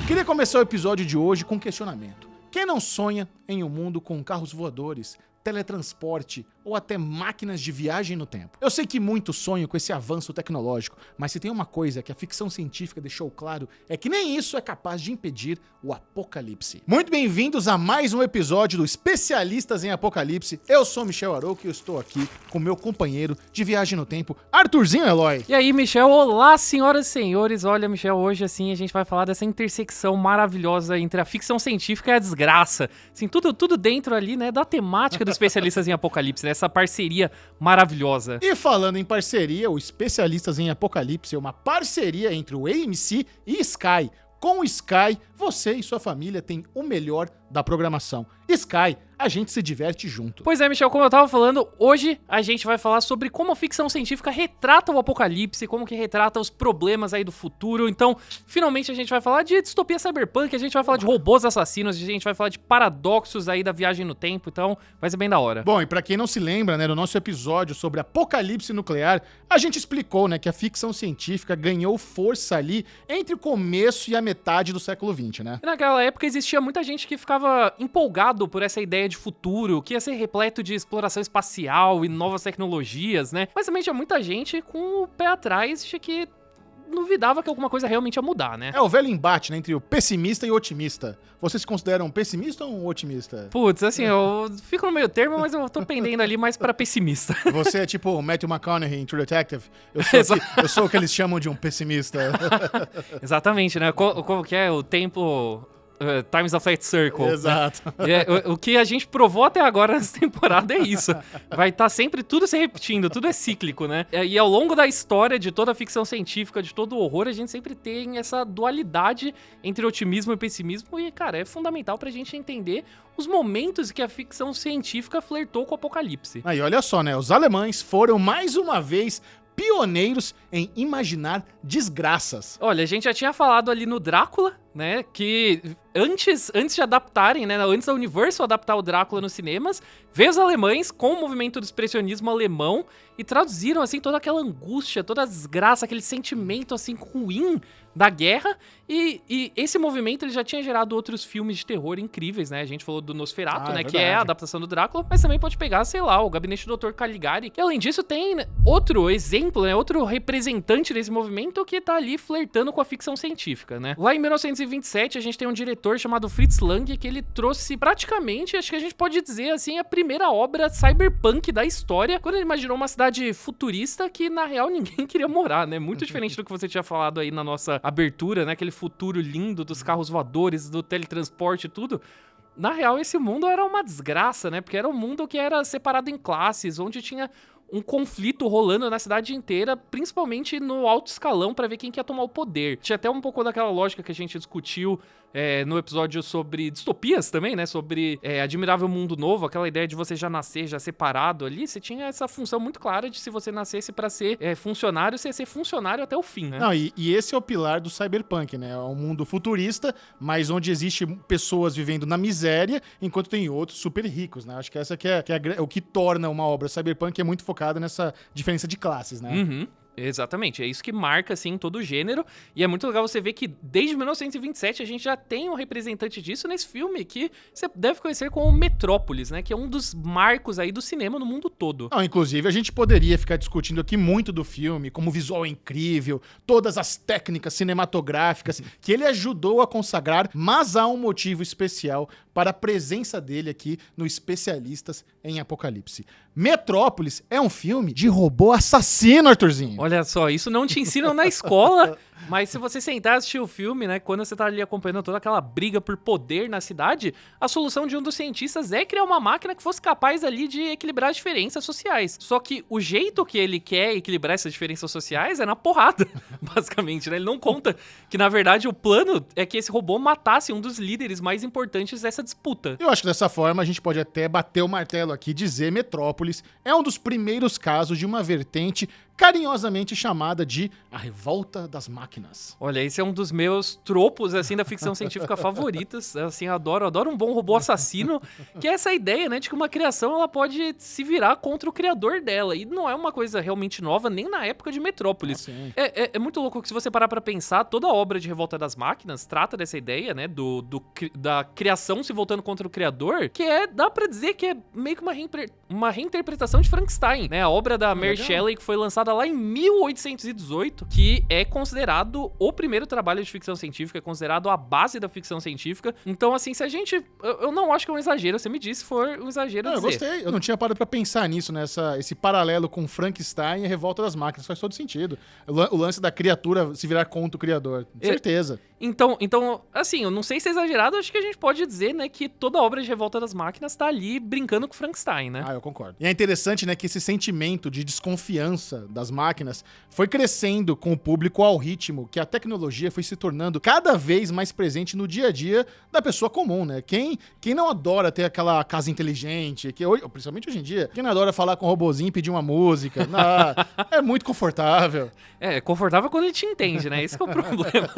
Queria começar o episódio de hoje com um questionamento. Quem não sonha em um mundo com carros voadores, teletransporte ou até máquinas de viagem no tempo? Eu sei que muitos sonham com esse avanço tecnológico, mas se tem uma coisa que a ficção científica deixou claro, é que nem isso é capaz de impedir o apocalipse. Muito bem-vindos a mais um episódio do Especialistas em Apocalipse. Eu sou Michel Arouca e eu estou aqui com meu companheiro de viagem no tempo, Arthurzinho Eloy. E aí, Michel? Olá, senhoras e senhores. Olha, Michel, hoje assim a gente vai falar dessa intersecção maravilhosa entre a ficção científica e a desgraça. Assim, tudo dentro ali, né, da temática do Especialistas em Apocalipse, né? Essa parceria maravilhosa. E falando em parceria, o Especialistas em Apocalipse é uma parceria entre o AMC e Sky. Com o Sky, você e sua família têm o melhor da programação. Sky, a gente se diverte junto. Pois é, Michel, como eu tava falando, hoje a gente vai falar sobre como a ficção científica retrata o apocalipse, como que retrata os problemas aí do futuro. Então, finalmente a gente vai falar de distopia cyberpunk, a gente vai falar de robôs assassinos, a gente vai falar de paradoxos aí da viagem no tempo, então vai ser bem da hora. Bom, e pra quem não se lembra, né, no nosso episódio sobre apocalipse nuclear, a gente explicou, né, que a ficção científica ganhou força ali entre o começo e a metade do século XX, né? E naquela época existia muita gente que ficava empolgado por essa ideia de futuro, que ia ser repleto de exploração espacial e novas tecnologias, né? Mas também tinha muita gente com o pé atrás de que duvidava que alguma coisa realmente ia mudar, né? É o velho embate, né, entre o pessimista e o otimista. Você se considera um pessimista ou um otimista? Putz, assim, eu fico no meio termo, mas eu tô pendendo ali mais pra pessimista. Você é tipo o Matthew McConaughey em True Detective? Eu sou o que eles chamam de um pessimista. Exatamente, né? Como que é o tempo... Times of Flat Circle. Exato. Né? O que a gente provou até agora nessa temporada é isso. Vai estar sempre tudo se repetindo, tudo é cíclico, né? E ao longo da história de toda a ficção científica, de todo o horror, a gente sempre tem essa dualidade entre otimismo e pessimismo e, cara, é fundamental pra gente entender os momentos que a ficção científica flertou com o apocalipse. Aí, olha só, né? Os alemães foram mais uma vez pioneiros em imaginar desgraças. Olha, a gente já tinha falado ali no Drácula, né, que antes de adaptarem, né, antes da Universal adaptar o Drácula nos cinemas, veio os alemães com o movimento do expressionismo alemão e traduziram, assim, toda aquela angústia, toda a desgraça, aquele sentimento, assim, ruim da guerra, e esse movimento ele já tinha gerado outros filmes de terror incríveis, né, a gente falou do Nosferatu, né, que é a adaptação do Drácula, mas também pode pegar, sei lá, o Gabinete do Dr. Caligari, e além disso tem outro exemplo, né, outro representante desse movimento que tá ali flertando com a ficção científica, né. Lá em 1927 a gente tem um diretor chamado Fritz Lang, que ele trouxe praticamente, acho que a gente pode dizer assim, a primeira obra cyberpunk da história, quando ele imaginou uma cidade futurista que na real ninguém queria morar, né, muito diferente do que você tinha falado aí na nossa abertura, né, aquele futuro lindo dos carros voadores, do teletransporte e tudo. Na real, esse mundo era uma desgraça, né, porque era um mundo que era separado em classes, onde tinha um conflito rolando na cidade inteira, principalmente no alto escalão, pra ver quem quer tomar o poder. Tinha até um pouco daquela lógica que a gente discutiu no episódio sobre distopias também, né? Sobre Admirável Mundo Novo, aquela ideia de você já nascer, já separado ali. Você tinha essa função muito clara de se você nascesse pra ser funcionário, você ia ser funcionário até o fim, né? Não, e esse é o pilar do cyberpunk, né? É um mundo futurista, mas onde existe pessoas vivendo na miséria, enquanto tem outros super ricos, né? Acho que essa que é o que torna uma obra cyberpunk, é muito focada nessa diferença de classes, né? Uhum. Exatamente, é isso que marca, assim, todo o gênero, e é muito legal você ver que desde 1927 a gente já tem um representante disso nesse filme que você deve conhecer como Metrópolis, né, que é um dos marcos aí do cinema no mundo todo. Não, inclusive, a gente poderia ficar discutindo aqui muito do filme, como o visual é incrível, todas as técnicas cinematográficas que ele ajudou a consagrar, mas há um motivo especial para a presença dele aqui no Especialistas em Apocalipse. Metrópolis é um filme de robô assassino, Arthurzinho. Olha só, isso não te ensinam na escola, mas se você sentar e assistir o filme, né, quando você tá ali acompanhando toda aquela briga por poder na cidade, a solução de um dos cientistas é criar uma máquina que fosse capaz ali de equilibrar as diferenças sociais. Só que o jeito que ele quer equilibrar essas diferenças sociais é na porrada, basicamente, né? Ele não conta que, na verdade, o plano é que esse robô matasse um dos líderes mais importantes dessa disputa. Eu acho que dessa forma a gente pode até bater o martelo aqui e dizer Metrópolis é um dos primeiros casos de uma vertente carinhosamente chamada de A Revolta das Máquinas. Olha, esse é um dos meus tropos, assim, da ficção científica favoritos. Assim, adoro um bom robô assassino, que é essa ideia, né, de que uma criação, ela pode se virar contra o criador dela. E não é uma coisa realmente nova, nem na época de Metrópolis. É muito louco que se você parar pra pensar, toda a obra de Revolta das Máquinas trata dessa ideia, né, da criação se voltando contra o criador, que dá pra dizer que é meio que uma reinterpretação de Frankenstein, né, a obra da Mary Shelley, que foi lançada lá em 1818, que é considerado o primeiro trabalho de ficção científica, é considerado a base da ficção científica. Então, assim, se a gente... Eu não acho que é um exagero, você me disse se for um exagero dizer. Eu gostei, eu não tinha parado pra pensar nisso, né? Esse paralelo com Frankenstein e a Revolta das Máquinas, faz todo sentido. O lance da criatura se virar contra o criador, certeza. Então, assim, eu não sei se é exagerado, acho que a gente pode dizer, né, que toda a obra de Revolta das Máquinas tá ali brincando com Frankenstein, né? Eu concordo. E é interessante, né, que esse sentimento de desconfiança das máquinas foi crescendo com o público ao ritmo que a tecnologia foi se tornando cada vez mais presente no dia a dia da pessoa comum, né? Quem não adora ter aquela casa inteligente, principalmente hoje em dia, quem não adora falar com o robozinho e pedir uma música? É muito confortável. É confortável quando ele te entende, né? Esse que é o problema.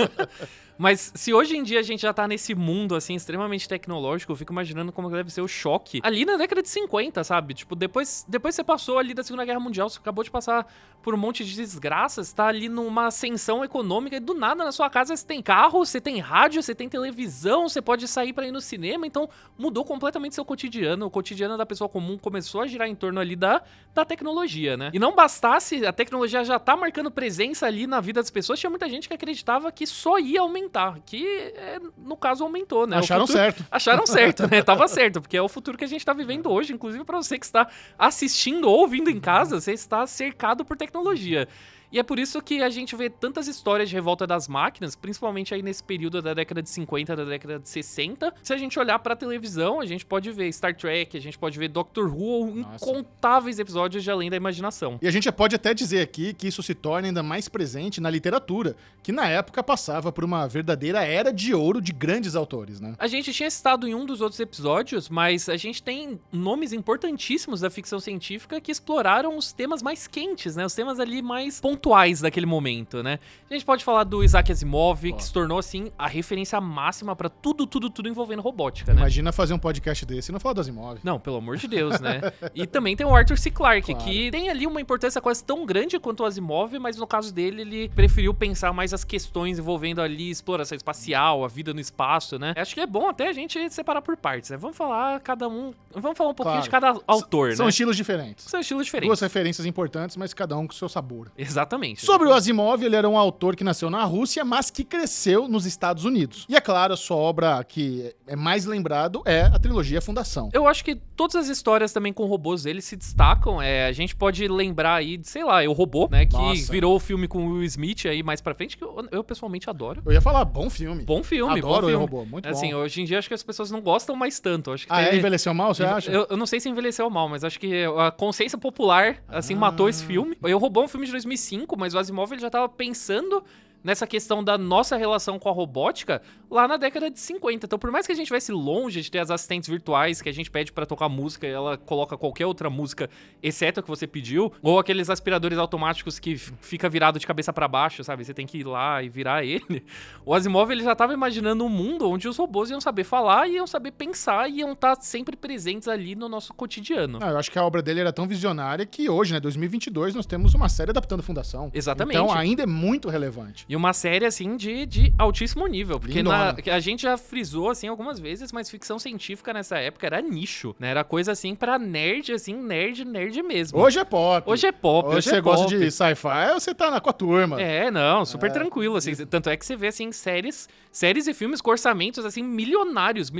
Mas se hoje em dia a gente já tá nesse mundo, assim, extremamente tecnológico, eu fico imaginando como deve ser o choque ali na década de 50, sabe? Tipo, depois você passou ali da Segunda Guerra Mundial, você acabou de passar por um monte de desgraças, tá ali numa ascensão econômica e do nada na sua casa você tem carro, você tem rádio, você tem televisão, você pode sair pra ir no cinema, então mudou completamente seu cotidiano. O cotidiano da pessoa comum começou a girar em torno ali da tecnologia, né? E não bastasse, a tecnologia já tá marcando presença ali na vida das pessoas, tinha muita gente que acreditava que só ia aumentar, que no caso aumentou, né? Acharam certo. Acharam certo, né? Tava certo, porque é o futuro que a gente tá vivendo hoje, inclusive pra você que está assistindo ou ouvindo em casa, você está cercado por tecnologia. E é por isso que a gente vê tantas histórias de Revolta das Máquinas, principalmente aí nesse período da década de 50, da década de 60. Se a gente olhar pra televisão, a gente pode ver Star Trek, a gente pode ver Doctor Who, incontáveis episódios de Além da Imaginação. E a gente pode até dizer aqui que isso se torna ainda mais presente na literatura, que na época passava por uma verdadeira era de ouro de grandes autores, né? A gente tinha citado em um dos outros episódios, mas a gente tem nomes importantíssimos da ficção científica que exploraram os temas mais quentes, né? Os temas ali mais pontuais daquele momento, né? A gente pode falar do Isaac Asimov, que se tornou, assim, a referência máxima pra tudo envolvendo robótica, né? Imagina fazer um podcast desse e não falar do Asimov. Não, pelo amor de Deus, né? E também tem o Arthur C. Clarke, que tem ali uma importância quase tão grande quanto o Asimov, mas no caso dele, ele preferiu pensar mais as questões envolvendo ali exploração espacial, a vida no espaço, né? Acho que é bom até a gente separar por partes, né? Vamos falar um pouquinho de cada autor, né? São estilos diferentes. São estilos diferentes. Duas referências importantes, mas cada um com seu sabor. Exatamente. Sobre o Asimov, ele era um autor que nasceu na Rússia, mas que cresceu nos Estados Unidos. E é claro, a sua obra que é mais lembrado é a trilogia Fundação. Eu acho que todas as histórias também com robôs deles se destacam. A gente pode lembrar aí, sei lá, o Robô, né? Que virou o filme com o Will Smith aí mais pra frente, que eu pessoalmente adoro. Eu ia falar, bom filme. Bom filme, adoro bom filme. O Robô, muito assim, bom. Hoje em dia acho que as pessoas não gostam mais tanto. Acho que envelheceu mal, você acha? Eu não sei se envelheceu mal, mas acho que a consciência popular, assim, matou esse filme. O Robô é um filme de 2005, mas o Asimov ele já tava pensando nessa questão da nossa relação com a robótica lá na década de 50. Então, por mais que a gente estivesse longe de ter as assistentes virtuais que a gente pede pra tocar música e ela coloca qualquer outra música, exceto a que você pediu, ou aqueles aspiradores automáticos que fica virado de cabeça pra baixo, sabe? Você tem que ir lá e virar ele. O Asimov, ele já tava imaginando um mundo onde os robôs iam saber falar, iam saber pensar e iam estar sempre presentes ali no nosso cotidiano. Eu acho que a obra dele era tão visionária que hoje, né, 2022, nós temos uma série adaptando Fundação. Exatamente. Então, ainda é muito relevante. E uma série, assim, de altíssimo nível. Porque a gente já frisou, assim, algumas vezes, mas ficção científica nessa época era nicho, né? Era coisa, assim, pra nerd, assim, nerd mesmo. Hoje é pop. Hoje você gosta de sci-fi, você tá com a turma. Não, super tranquilo, assim. Tanto é que você vê, assim, séries e filmes com orçamentos, assim, milionários.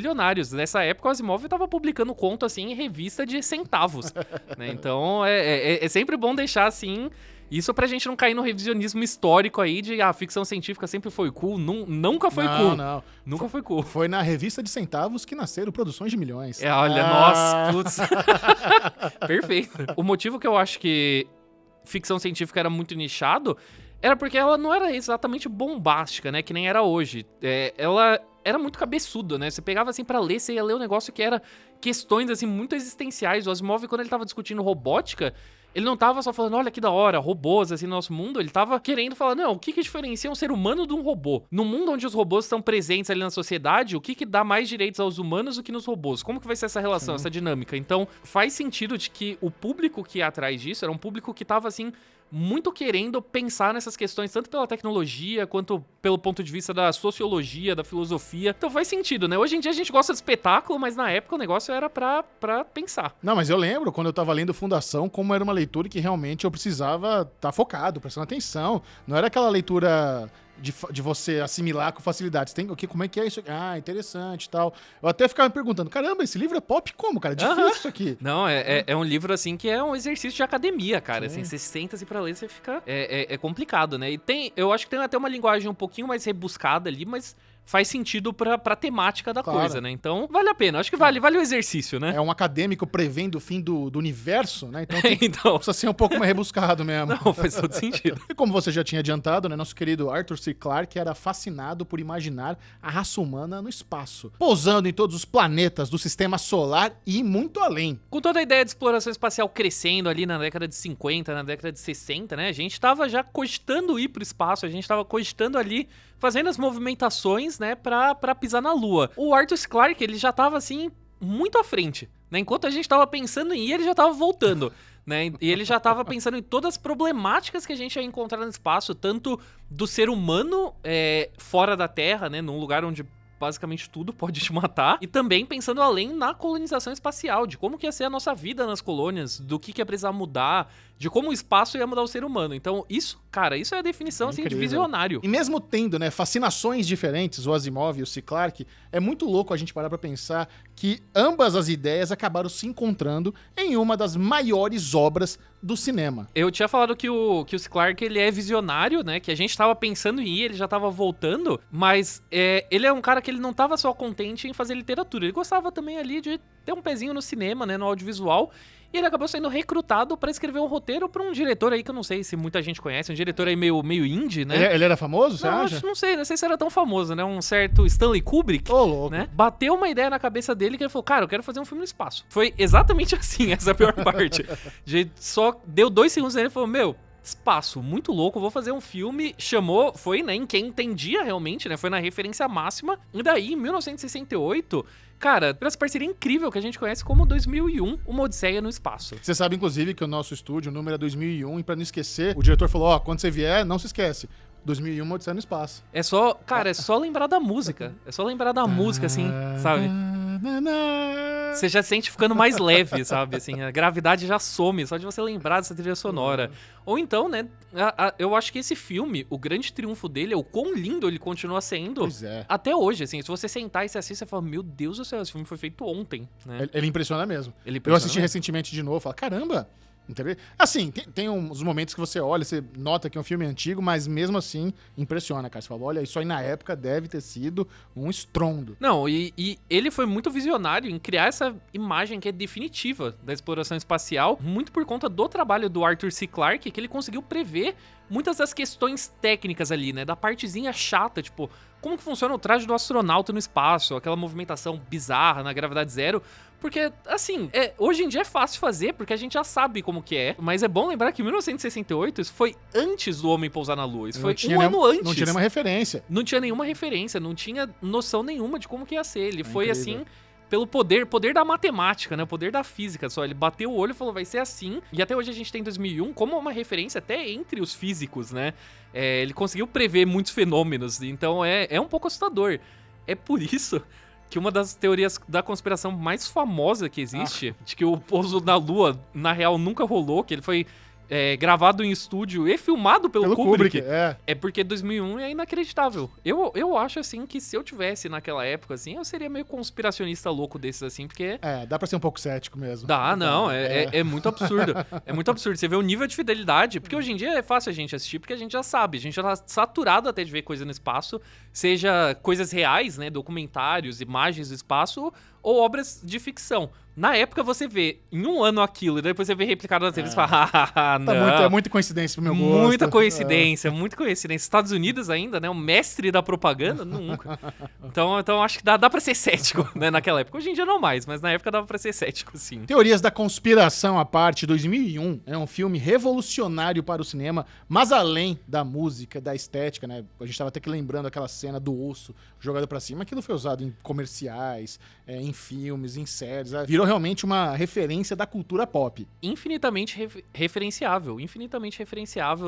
Nessa época, o Asimov tava publicando conto, assim, em revista de centavos, né? Então, é sempre bom deixar, assim... Isso pra gente não cair no revisionismo histórico aí de a ficção científica sempre foi cool. Nunca foi cool. Não. Nunca foi cool. Foi na revista de centavos que nasceram produções de milhões. Nossa, putz. Perfeito. O motivo que eu acho que ficção científica era muito nichado era porque ela não era exatamente bombástica, né? Que nem era hoje. Ela era muito cabeçuda, né? Você pegava assim pra ler, você ia ler um negócio que era questões assim muito existenciais. O Asimov, quando ele tava discutindo robótica, ele não tava só falando, olha que da hora, robôs assim no nosso mundo, ele tava querendo falar, não, o que diferencia um ser humano de um robô? No mundo onde os robôs estão presentes ali na sociedade, o que dá mais direitos aos humanos do que nos robôs? Como que vai ser essa relação, essa dinâmica? Então, faz sentido de que o público que ia atrás disso era um público que tava assim, muito querendo pensar nessas questões, tanto pela tecnologia, quanto pelo ponto de vista da sociologia, da filosofia. Então faz sentido, né? Hoje em dia a gente gosta de espetáculo, mas na época o negócio era pra pensar. Não, mas eu lembro quando eu tava lendo Fundação, como era uma leitura que realmente eu precisava estar focado, prestando atenção. Não era aquela leitura de você assimilar com facilidade. Você tem, como é que é isso? Ah, interessante e tal. Eu até ficava me perguntando, caramba, esse livro é pop como, cara? É difícil isso aqui. Não, é um livro, assim, que é um exercício de academia, cara. Assim, você senta-se pra ler, você fica... É complicado, né? E eu acho que tem até uma linguagem um pouquinho mais rebuscada ali, mas faz sentido pra temática da coisa, né? Então, vale a pena. Acho que vale o exercício, né? É um acadêmico prevendo o fim do universo, né? Então, então precisa ser um pouco mais rebuscado mesmo. Não, faz todo sentido. E como você já tinha adiantado, né? Nosso querido Arthur C. Clarke era fascinado por imaginar a raça humana no espaço, pousando em todos os planetas do sistema solar e muito além. Com toda a ideia de exploração espacial crescendo ali na década de 50, na década de 60, né? A gente tava já cogitando ir pro espaço, a gente tava cogitando ali fazendo as movimentações, né, pra pisar na Lua. O Arthur C. Clarke, ele já tava, assim, muito à frente, né? Enquanto a gente tava pensando em ir, ele já tava voltando, né? E ele já tava pensando em todas as problemáticas que a gente ia encontrar no espaço, tanto do ser humano fora da Terra, né, num lugar onde basicamente tudo pode te matar, e também pensando além na colonização espacial, de como que ia ser a nossa vida nas colônias, do que ia precisar mudar, de como o espaço ia mudar o ser humano. Então, isso, cara, isso é a definição, assim, de visionário. E mesmo tendo, né, fascinações diferentes, o Asimov e o C. Clarke, é muito louco a gente parar pra pensar que ambas as ideias acabaram se encontrando em uma das maiores obras do cinema. Eu tinha falado que o C. Clarke, ele é visionário, né, que a gente tava pensando em ir, ele já tava voltando, mas ele é um cara que ele não tava só contente em fazer literatura, ele gostava também ali de ter um pezinho no cinema, né, no audiovisual. E ele acabou sendo recrutado pra escrever um roteiro pra um diretor aí que eu não sei se muita gente conhece, um diretor aí meio indie, né? Ele era famoso, você acha? Não sei se era tão famoso, né? Um certo Stanley Kubrick, louco. Né? Bateu uma ideia na cabeça dele que ele falou, cara, eu quero fazer um filme no espaço. Foi exatamente assim, essa é a pior parte. Só deu 2 segundos nele e falou, meu, espaço, muito louco, vou fazer um filme. Chamou, foi, né, em quem entendia realmente, né? Foi na referência máxima. E daí, em 1968... Cara, por essa parceria incrível que a gente conhece como 2001, Uma Odisseia no Espaço. Você sabe, inclusive, que o nosso estúdio, o número é 2001, e pra não esquecer, o diretor falou, quando você vier, não se esquece. 2001, Uma Odisseia no Espaço. É só lembrar da música. É só lembrar da música, assim, sabe? Você já sente ficando mais leve, sabe? Assim, a gravidade já some, só de você lembrar dessa trilha sonora. Ou então, né, eu acho que esse filme, o grande triunfo dele é o quão lindo ele continua sendo até hoje, assim. Se você sentar e se assistir, você fala, meu Deus do céu, esse filme foi feito ontem, né? Ele impressiona mesmo. Eu assisti recentemente de novo e falo, caramba... Entendeu? Assim, tem uns momentos que você olha, você nota que é um filme antigo, mas mesmo assim impressiona, cara. Você fala, olha, isso aí na época deve ter sido um estrondo. Não, e ele foi muito visionário em criar essa imagem que é definitiva da exploração espacial, muito por conta do trabalho do Arthur C. Clarke, que ele conseguiu prever muitas das questões técnicas ali, né? Da partezinha chata, tipo, como que funciona o traje do astronauta no espaço, aquela movimentação bizarra na gravidade zero. Porque, assim, hoje em dia é fácil fazer, porque a gente já sabe como que é. Mas é bom lembrar que em 1968, isso foi antes do homem pousar na Lua. Isso foi um ano antes. Não tinha nenhuma referência. Não tinha nenhuma referência, não tinha noção nenhuma de como que ia ser. Ele foi, assim, pelo poder da matemática, né? O poder da física só. Ele bateu o olho e falou, vai ser assim. E até hoje a gente tem 2001 como uma referência até entre os físicos, né? Ele conseguiu prever muitos fenômenos, então é um pouco assustador. É por isso... que uma das teorias da conspiração mais famosa que existe, de que o pouso na Lua, na real, nunca rolou, que ele foi gravado em estúdio e filmado pelo Kubrick. É porque 2001 é inacreditável. Eu acho, assim, que se eu tivesse naquela época, assim, eu seria meio conspiracionista louco desses, assim, porque... dá pra ser um pouco cético mesmo. É muito absurdo. É muito absurdo. Você vê o nível de fidelidade, porque hoje em dia é fácil a gente assistir, porque a gente já sabe. A gente já tá saturado até de ver coisa no espaço, seja coisas reais, né, documentários, imagens do espaço, ou obras de ficção, Na época você vê em um ano aquilo, e depois você vê replicado na TV e fala, hahaha, não. É muita coincidência pro meu gosto. Muita coincidência, muita coincidência. Estados Unidos ainda, né? O mestre da propaganda, nunca. Então acho que dá pra ser cético, né? Naquela época. Hoje em dia não mais, mas na época dava pra ser cético, sim. Teorias da conspiração à parte, 2001 é um filme revolucionário para o cinema, mas além da música, da estética, né? A gente tava até que lembrando aquela cena do osso jogado pra cima, aquilo foi usado em comerciais, em filmes, em séries. Virou realmente uma referência da cultura pop. Infinitamente referenciável,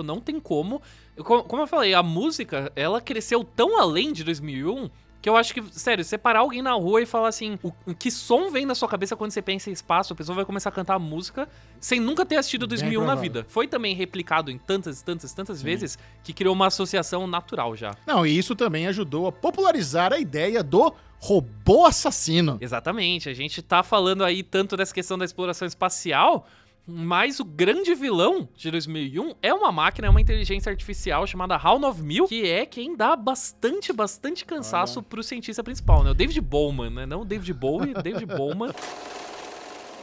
não tem como. Como eu falei, a música, ela cresceu tão além de 2001 que eu acho que, sério, você parar alguém na rua e falar assim, que som vem na sua cabeça quando você pensa em espaço, a pessoa vai começar a cantar a música sem nunca ter assistido 2001 na vida. Foi também replicado em tantas vezes que criou uma associação natural já. Não, e isso também ajudou a popularizar a ideia do robô assassino. Exatamente, a gente tá falando aí tanto dessa questão da exploração espacial, mas o grande vilão de 2001 é uma máquina, é uma inteligência artificial chamada HAL 9000, que é quem dá bastante cansaço pro cientista principal, né? O David Bowman, né? Não o David Bowie, David Bowman.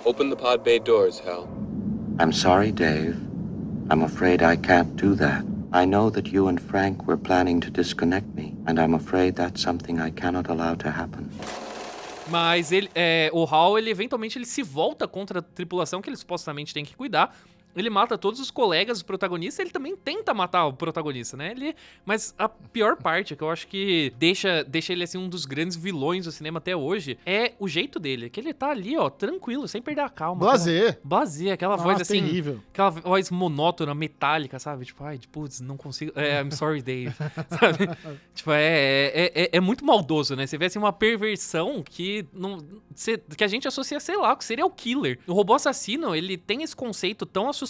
Open the pod bay doors, Hal. I'm sorry, Dave. I'm afraid I can't do that. I know that you and Frank were planning to disconnect me, and I'm afraid that's something I cannot allow to happen. Mas o HAL, ele eventualmente se volta contra a tripulação que ele supostamente tem que cuidar. Ele mata todos os colegas do protagonista, ele também tenta matar o protagonista, né? Mas a pior parte, que eu acho que deixa ele, assim, um dos grandes vilões do cinema até hoje, é o jeito dele. Que ele tá ali, ó, tranquilo, sem perder a calma. Blasé, aquela voz, assim... terrível. Aquela voz monótona, metálica, sabe? Tipo, ai, putz, não consigo... I'm sorry, Dave. Sabe? Tipo, é muito maldoso, né? Você vê, assim, uma perversão que a gente associa, sei lá, com serial killer. O robô assassino, ele tem esse conceito tão assustador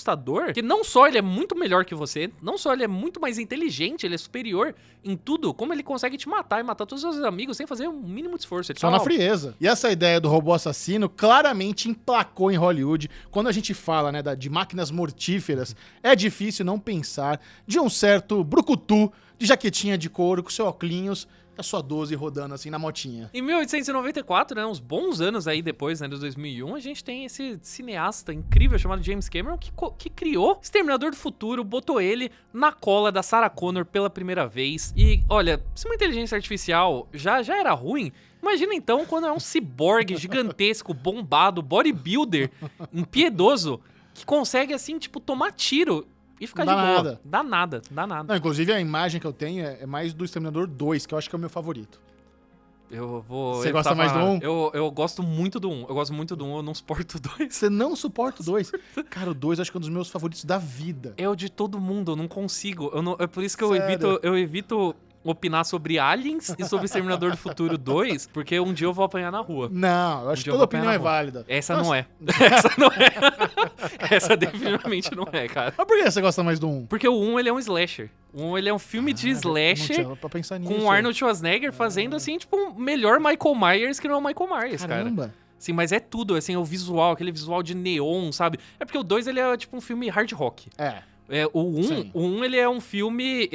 que não só ele é muito melhor que você, não só ele é muito mais inteligente, ele é superior em tudo, como ele consegue te matar e matar todos os seus amigos sem fazer um mínimo de esforço. Só na frieza. E essa ideia do robô assassino claramente emplacou em Hollywood. Quando a gente fala, né, de máquinas mortíferas, é difícil não pensar de um certo brucutu de jaquetinha de couro com seu óculos, a sua 12 rodando assim na motinha. Em 1894, né, uns bons anos aí depois, né, de 2001, a gente tem esse cineasta incrível chamado James Cameron que criou Exterminador do Futuro, botou ele na cola da Sarah Connor pela primeira vez. E, olha, se uma inteligência artificial já era ruim, imagina então quando é um ciborgue gigantesco, bombado, bodybuilder, impiedoso, que consegue, assim, tipo, tomar tiro e ficar de boa. Dá nada. Não, inclusive a imagem que eu tenho é mais do Exterminador 2, que eu acho que é o meu favorito. Você gosta mais do 1? Eu gosto muito do 1. Eu não suporto o 2. Você não suporta o 2? Cara, o 2 acho que é um dos meus favoritos da vida. É o de todo mundo, eu não consigo. É por isso que eu evito opinar sobre Aliens e sobre Exterminador do Futuro 2, porque um dia eu vou apanhar na rua. Não, eu acho que toda opinião é válida. Essa não é. Essa não é. Essa definitivamente não é, cara. Mas por que você gosta mais do 1? Porque o 1, ele é um slasher. O 1, ele é um filme de slasher com o Arnold Schwarzenegger fazendo, assim, tipo, um melhor Michael Myers que não é o Michael Myers, cara. Sim, mas é tudo, assim, o visual, aquele visual de neon, sabe? É porque o 2, ele é, tipo, um filme hard rock. O 1, ele é um filme,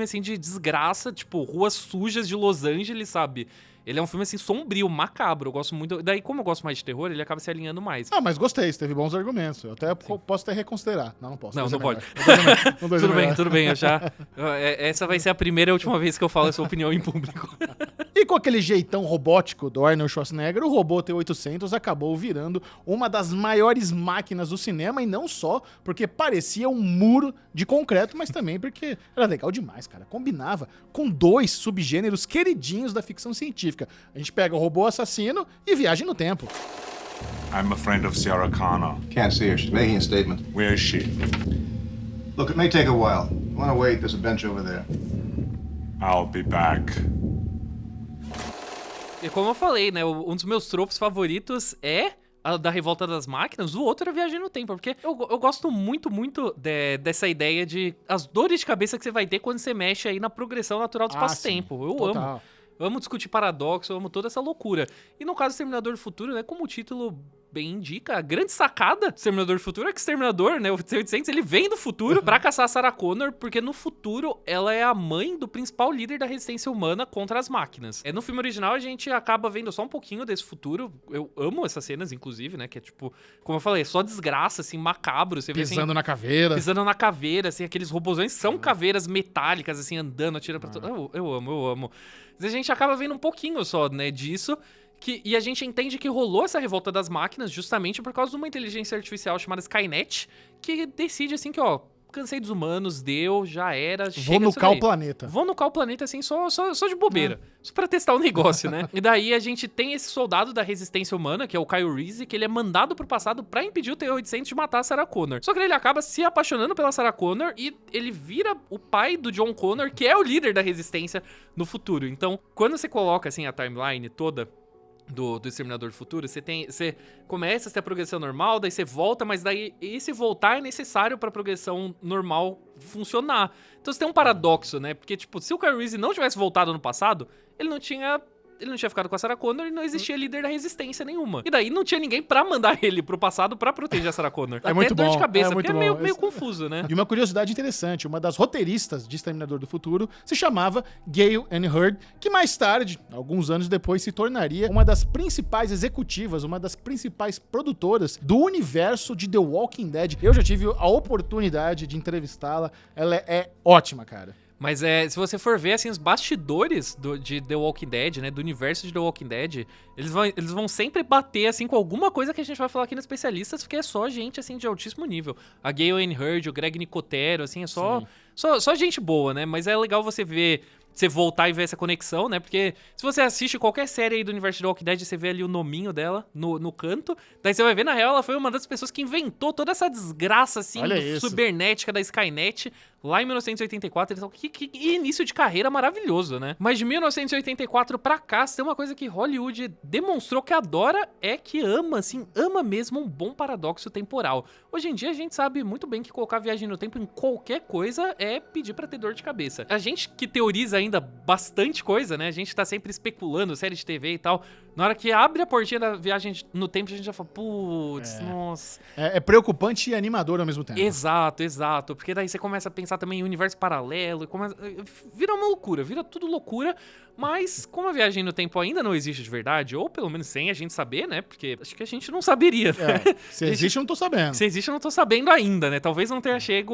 assim, de desgraça, tipo, ruas sujas de Los Angeles, sabe? Ele é um filme, assim, sombrio, macabro. Eu gosto muito... Daí, como eu gosto mais de terror, ele acaba se alinhando mais. Ah, mas gostei. Você teve bons argumentos. Eu até posso até reconsiderar. Não posso. Não pode. Tudo bem. Eu já... Essa vai ser a primeira e a última vez que eu falo essa opinião em público. E com aquele jeitão robótico do Arnold Schwarzenegger, o robô T-800 acabou virando uma das maiores máquinas do cinema, e não só porque parecia um muro de concreto, mas também porque era legal demais, cara. Combinava com 2 subgêneros queridinhos da ficção científica. A gente pega o robô assassino e viagem no tempo. I'm a friend of Sarah Connor. Can't see her. She's making a statement. Where is she? Look, it may take a while. You want to wait? There's a bench over there. I'll be back. E como eu falei, né, um dos meus tropos favoritos é a da Revolta das Máquinas, o outro é Viagem no Tempo, porque eu gosto muito dessa ideia de as dores de cabeça que você vai ter quando você mexe aí na progressão natural do espaço-tempo. Eu amo discutir paradoxo, eu amo toda essa loucura. E no caso do Exterminador do Futuro, né, como o título bem indica, a grande sacada do Exterminador do Futuro é que o Exterminador, né, o T-800, ele vem do futuro pra caçar a Sarah Connor, porque no futuro ela é a mãe do principal líder da resistência humana contra as máquinas. No filme original a gente acaba vendo só um pouquinho desse futuro. Eu amo essas cenas, inclusive, né, que é tipo, como eu falei, só desgraça, assim, macabro. Você vê, assim, Pisando na caveira. Pisando na caveira, assim, aqueles robôzões são caveiras metálicas, assim, andando, atirando pra todo... Eu amo. Mas a gente acaba vendo um pouquinho só, né, disso. E a gente entende que rolou essa revolta das máquinas justamente por causa de uma inteligência artificial chamada Skynet, que decide, assim, que, ó, cansei dos humanos, deu, já era, Vou nucar o planeta. Vou nucar o planeta, assim, só de bobeira. Só pra testar o negócio, né? E daí a gente tem esse soldado da resistência humana, que é o Kyle Reese, que ele é mandado pro passado pra impedir o T-800 de matar a Sarah Connor. Só que ele acaba se apaixonando pela Sarah Connor e ele vira o pai do John Connor, que é o líder da resistência no futuro. Então, quando você coloca, assim, a timeline toda do Exterminador do Futuro, você começa a ter a progressão normal, daí você volta, mas daí esse voltar é necessário pra progressão normal funcionar. Então você tem um paradoxo, né? Porque, tipo, se o Kyle Reese não tivesse voltado no passado, ele não tinha ficado com a Sarah Connor e não existia líder da resistência nenhuma. E daí não tinha ninguém pra mandar ele pro passado pra proteger a Sarah Connor. É muito dor bom. de cabeça, Muito porque é bom. meio confuso, né? E uma curiosidade interessante, uma das roteiristas de Exterminador do Futuro se chamava Gail Ann Hurd, que mais tarde, alguns anos depois, se tornaria uma das principais executivas, uma das principais produtoras do universo de The Walking Dead. Eu já tive a oportunidade de entrevistá-la, ela é ótima, cara. Mas se você for ver, assim, os bastidores de The Walking Dead, né, do universo de The Walking Dead, eles vão sempre bater, assim, com alguma coisa que a gente vai falar aqui nos especialistas, porque é só gente, assim, de altíssimo nível. A Gail Ann Hurd, o Greg Nicotero, assim, é só gente boa, né? Mas é legal você ver... Você voltar e ver essa conexão, né? Porque se você assiste qualquer série aí do universo de The Walking Dead, você vê ali o nominho dela no canto. Daí você vai ver, na real, ela foi uma das pessoas que inventou toda essa desgraça, assim, cibernética da Skynet lá em 1984. Então, que início de carreira maravilhoso, né? Mas de 1984 pra cá, tem uma coisa que Hollywood demonstrou que adora, é que ama, assim, ama mesmo um bom paradoxo temporal. Hoje em dia, a gente sabe muito bem que colocar viagem no tempo em qualquer coisa é pedir pra ter dor de cabeça. A gente que teoriza ainda bastante coisa, né? A gente tá sempre especulando, série de TV e tal. Na hora que abre a portinha da viagem no tempo, a gente já fala, putz, nossa. É preocupante e animador ao mesmo tempo. Exato. Porque daí você começa a pensar também em universo paralelo. Vira uma loucura, vira tudo loucura. Mas como a viagem no tempo ainda não existe de verdade, ou pelo menos sem a gente saber, né? Porque acho que a gente não saberia, né? Se existe, eu não tô sabendo. Se existe, eu não tô sabendo ainda, né? Talvez não tenha chegado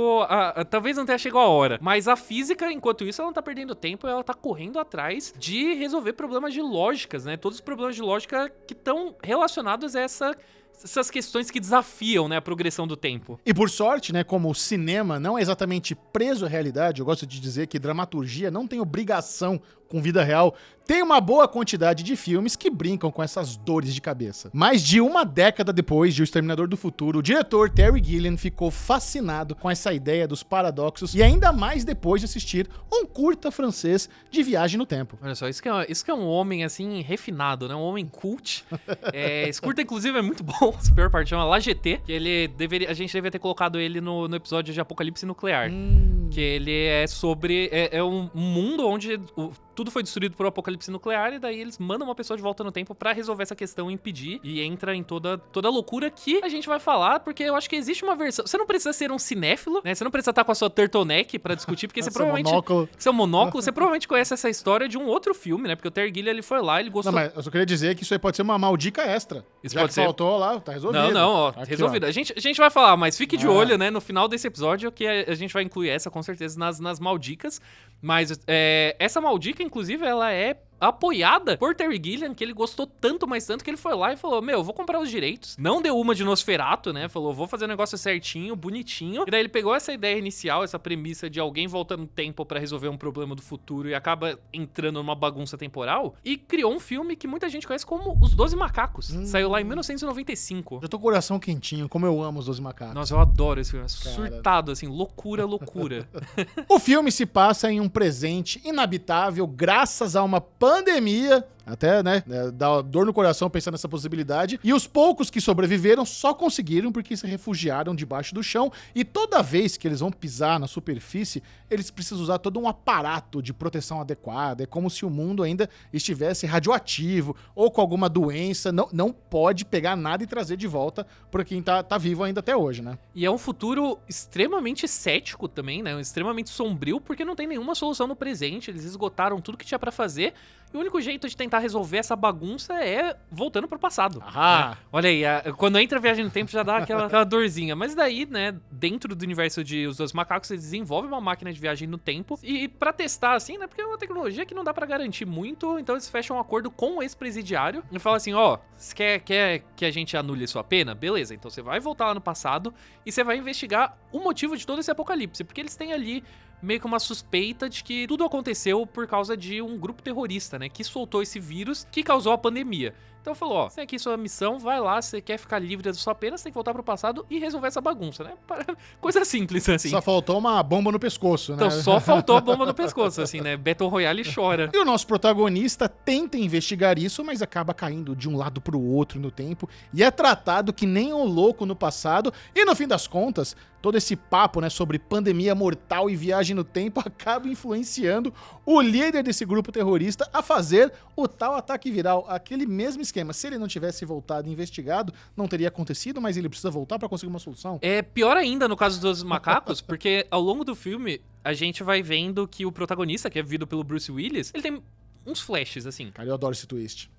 a hora. Mas a física, enquanto isso, ela não tá perdendo tempo, ela tá correndo atrás de resolver problemas de lógicas, né? Todos os problemas de lógica que estão relacionados a essas questões que desafiam, né, a progressão do tempo. E por sorte, né, como o cinema não é exatamente preso à realidade, eu gosto de dizer que dramaturgia não tem obrigação com vida real, tem uma boa quantidade de filmes que brincam com essas dores de cabeça. Mais de uma década depois de O Exterminador do Futuro, o diretor Terry Gilliam ficou fascinado com essa ideia dos paradoxos e ainda mais depois de assistir um curta francês de viagem no tempo. Olha só, isso que é um homem, assim, refinado, né? Um homem cult. Esse curta, inclusive, é muito bom. A pior parte chama La GT, que a gente deveria ter colocado ele no episódio de Apocalipse Nuclear. Que ele é sobre... É um mundo onde tudo foi destruído por um apocalipse nuclear e daí eles mandam uma pessoa de volta no tempo pra resolver essa questão e impedir. E entra em toda a loucura que a gente vai falar, porque eu acho que existe uma versão... Você não precisa ser um cinéfilo, né? Você não precisa estar com a sua turtleneck pra discutir, porque você provavelmente... Seu monóculo. Você provavelmente conhece essa história de um outro filme, né? Porque o Terry Gilliam, ele foi lá, ele gostou... Não, mas eu só queria dizer que isso aí pode ser uma maldica extra. Isso já pode ser. Faltou lá, tá resolvido. Não, aqui, resolvido. A gente vai falar, mas fique de olho, né? No final desse episódio, que a gente vai incluir essa, com certeza, nas maldicas. Mas essa maldica, inclusive, ela é apoiada por Terry Gilliam, que ele gostou tanto, mas tanto, que ele foi lá e falou, eu vou comprar os direitos. Não deu uma de Nosferatu, né? Falou, vou fazer um negócio certinho, bonitinho. E daí ele pegou essa ideia inicial, essa premissa de alguém voltando no tempo pra resolver um problema do futuro e acaba entrando numa bagunça temporal, e criou um filme que muita gente conhece como Os 12 Macacos. Saiu lá em 1995. Já tô com o coração quentinho, como eu amo Os 12 Macacos. Nossa, eu adoro esse filme. Surtado, assim, loucura. O filme se passa em um presente inabitável graças a uma pandemia Até, né, dá dor no coração pensar nessa possibilidade. E os poucos que sobreviveram só conseguiram porque se refugiaram debaixo do chão. E toda vez que eles vão pisar na superfície, eles precisam usar todo um aparato de proteção adequada. É como se o mundo ainda estivesse radioativo ou com alguma doença. Não pode pegar nada e trazer de volta pra quem tá vivo ainda até hoje, né? E é um futuro extremamente cético também, né? Extremamente sombrio, porque não tem nenhuma solução no presente. Eles esgotaram tudo que tinha pra fazer. E o único jeito de tentar resolver essa bagunça é voltando pro passado. Ah! Olha aí, quando entra a viagem no tempo já dá aquela dorzinha. Mas daí, né, dentro do universo de Os Dois Macacos, eles desenvolvem uma máquina de viagem no tempo. E pra testar, assim, né, porque é uma tecnologia que não dá pra garantir muito, então eles fecham um acordo com o ex-presidiário e falam assim, ó, você quer que a gente anule sua pena? Beleza, então você vai voltar lá no passado e você vai investigar o motivo de todo esse apocalipse, porque eles têm ali meio que uma suspeita de que tudo aconteceu por causa de um grupo terrorista, né, que soltou esse vírus que causou a pandemia. Então falou, ó, você tem aqui sua missão, vai lá, você quer ficar livre da sua pena, você tem que voltar pro passado e resolver essa bagunça, né? Coisa simples, assim. Só faltou uma bomba no pescoço, né? Então só faltou a bomba no pescoço, assim, né? Battle Royale chora. E o nosso protagonista tenta investigar isso, mas acaba caindo de um lado pro outro no tempo e é tratado que nem um louco no passado. E no fim das contas, todo esse papo, né, sobre pandemia mortal e viagem no tempo acaba influenciando o líder desse grupo terrorista a fazer o tal ataque viral, aquele mesmo esquema. Se ele não tivesse voltado e investigado, não teria acontecido, mas ele precisa voltar pra conseguir uma solução. É pior ainda no caso dos macacos, porque ao longo do filme a gente vai vendo que o protagonista, que é vivido pelo Bruce Willis, ele tem uns flashes, assim. Cara, eu adoro esse twist.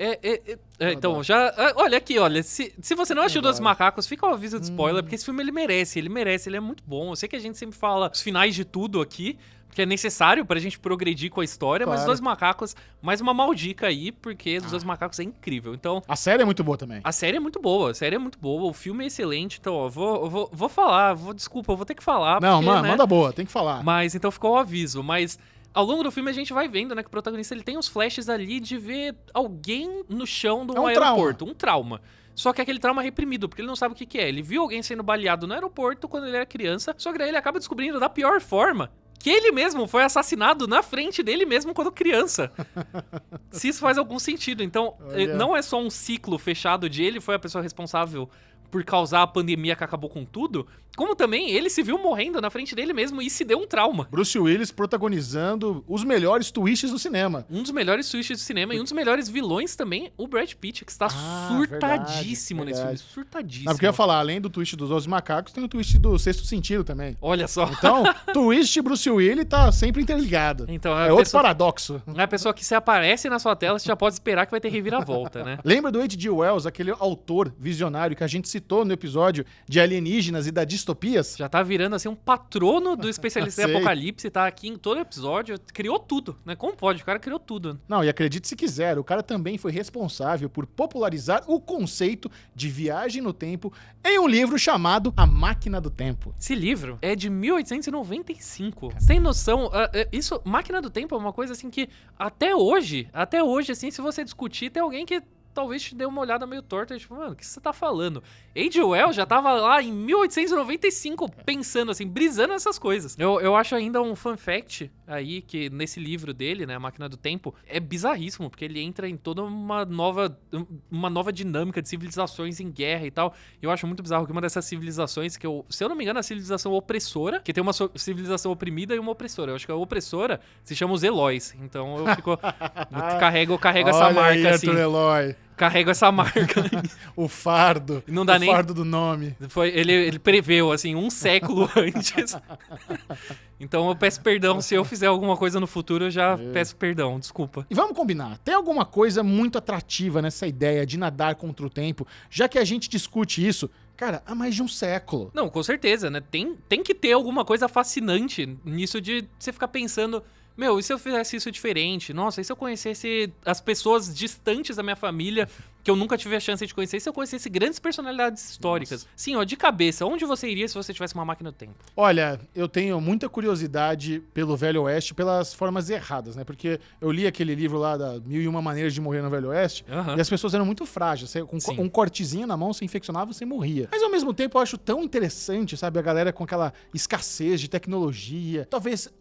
Então, adoro. já... Olha aqui, olha, se você não assistiu Dois adoro. Macacos, fica o aviso de spoiler, porque esse filme ele merece, ele é muito bom. Eu sei que a gente sempre fala os finais de tudo aqui, porque é necessário pra gente progredir com a história, mas Claro. Dois Macacos, mais uma maldica aí, porque Os Dois Macacos é incrível. Então, A série é muito boa também. a série é muito boa, o filme é excelente, então, ó, vou falar, desculpa, eu vou ter que falar. Não, porque, mano, né, manda boa, tem que falar. Mas então ficou o aviso, mas ao longo do filme a gente vai vendo, né, que o protagonista ele tem uns flashes ali de ver alguém no chão de É um um aeroporto, um trauma. Só que é aquele trauma reprimido, porque ele não sabe o que é. Ele viu alguém sendo baleado no aeroporto quando ele era criança, só que daí ele acaba descobrindo da pior forma que ele mesmo foi assassinado na frente dele mesmo quando criança. Se isso faz algum sentido. Então, Olha. não é só um ciclo fechado de ele foi a pessoa responsável por causar a pandemia que acabou com tudo, como também ele se viu morrendo na frente dele mesmo e se deu um trauma. Bruce Willis protagonizando os melhores twists do cinema. Um dos melhores twists do cinema e um dos melhores vilões também, o Brad Pitt, que está surtadíssimo nesse filme. verdade. Surtadíssimo. Não, porque eu ia falar, além do twist dos 12 macacos, tem o twist do Sexto Sentido também. Olha só. Então, twist Bruce Willis tá sempre interligado. Então, É outro paradoxo. É a pessoa que se aparece na sua tela, você já pode esperar que vai ter reviravolta, né? Lembra do H.G. Wells, aquele autor visionário que a gente citou no episódio de alienígenas e da distopias? Já tá virando assim um patrono do especialista em Sei. apocalipse, tá aqui em todo episódio, criou tudo, né? Como pode? O cara criou tudo. Não, e acredite se quiser, o cara também foi responsável por popularizar o conceito de viagem no tempo em um livro chamado A Máquina do Tempo. Esse livro é de 1895. Sem noção, isso, Máquina do Tempo é uma coisa assim que até hoje, assim, se você discutir, tem alguém que talvez te dê uma olhada meio torta, tipo, mano, o que você tá falando? H.G. Wells já tava lá em 1895 pensando assim, brisando essas coisas. Eu acho ainda um fun fact aí, que nesse livro dele, né, A Máquina do Tempo, é bizarríssimo, porque ele entra em toda uma nova dinâmica de civilizações em guerra e tal. Eu acho muito bizarro que uma dessas civilizações, que se eu não me engano, é a civilização opressora, que tem uma civilização oprimida e uma opressora. Eu acho que a opressora se chama os Eloys. Então eu fico... carrego essa Olha marca aí, assim. Arthur Eloy. Carrego essa marca. O fardo. Não dá o nem- fardo do nome. Ele preveu, assim, um século antes. Então eu peço perdão. Se eu fizer alguma coisa no futuro, eu já peço perdão. Desculpa. E vamos combinar, tem alguma coisa muito atrativa nessa ideia de nadar contra o tempo, já que a gente discute isso, cara, há mais de um século. Não, com certeza, né? Tem que ter alguma coisa fascinante nisso de você ficar pensando... Meu, e se eu fizesse isso diferente? Nossa, e se eu conhecesse as pessoas distantes da minha família que eu nunca tive a chance de conhecer se eu conhecesse grandes personalidades históricas. Sim, ó, de cabeça, onde você iria se você tivesse uma máquina do tempo? Olha, eu tenho muita curiosidade pelo Velho Oeste pelas formas erradas, né? Porque eu li aquele livro lá da 1001 Maneiras de Morrer no Velho Oeste Aham. e as pessoas eram muito frágeis. Você, com Sim. um cortezinho na mão, você infeccionava, você morria. Mas ao mesmo tempo eu acho tão interessante, sabe? A galera com aquela escassez de tecnologia. Talvez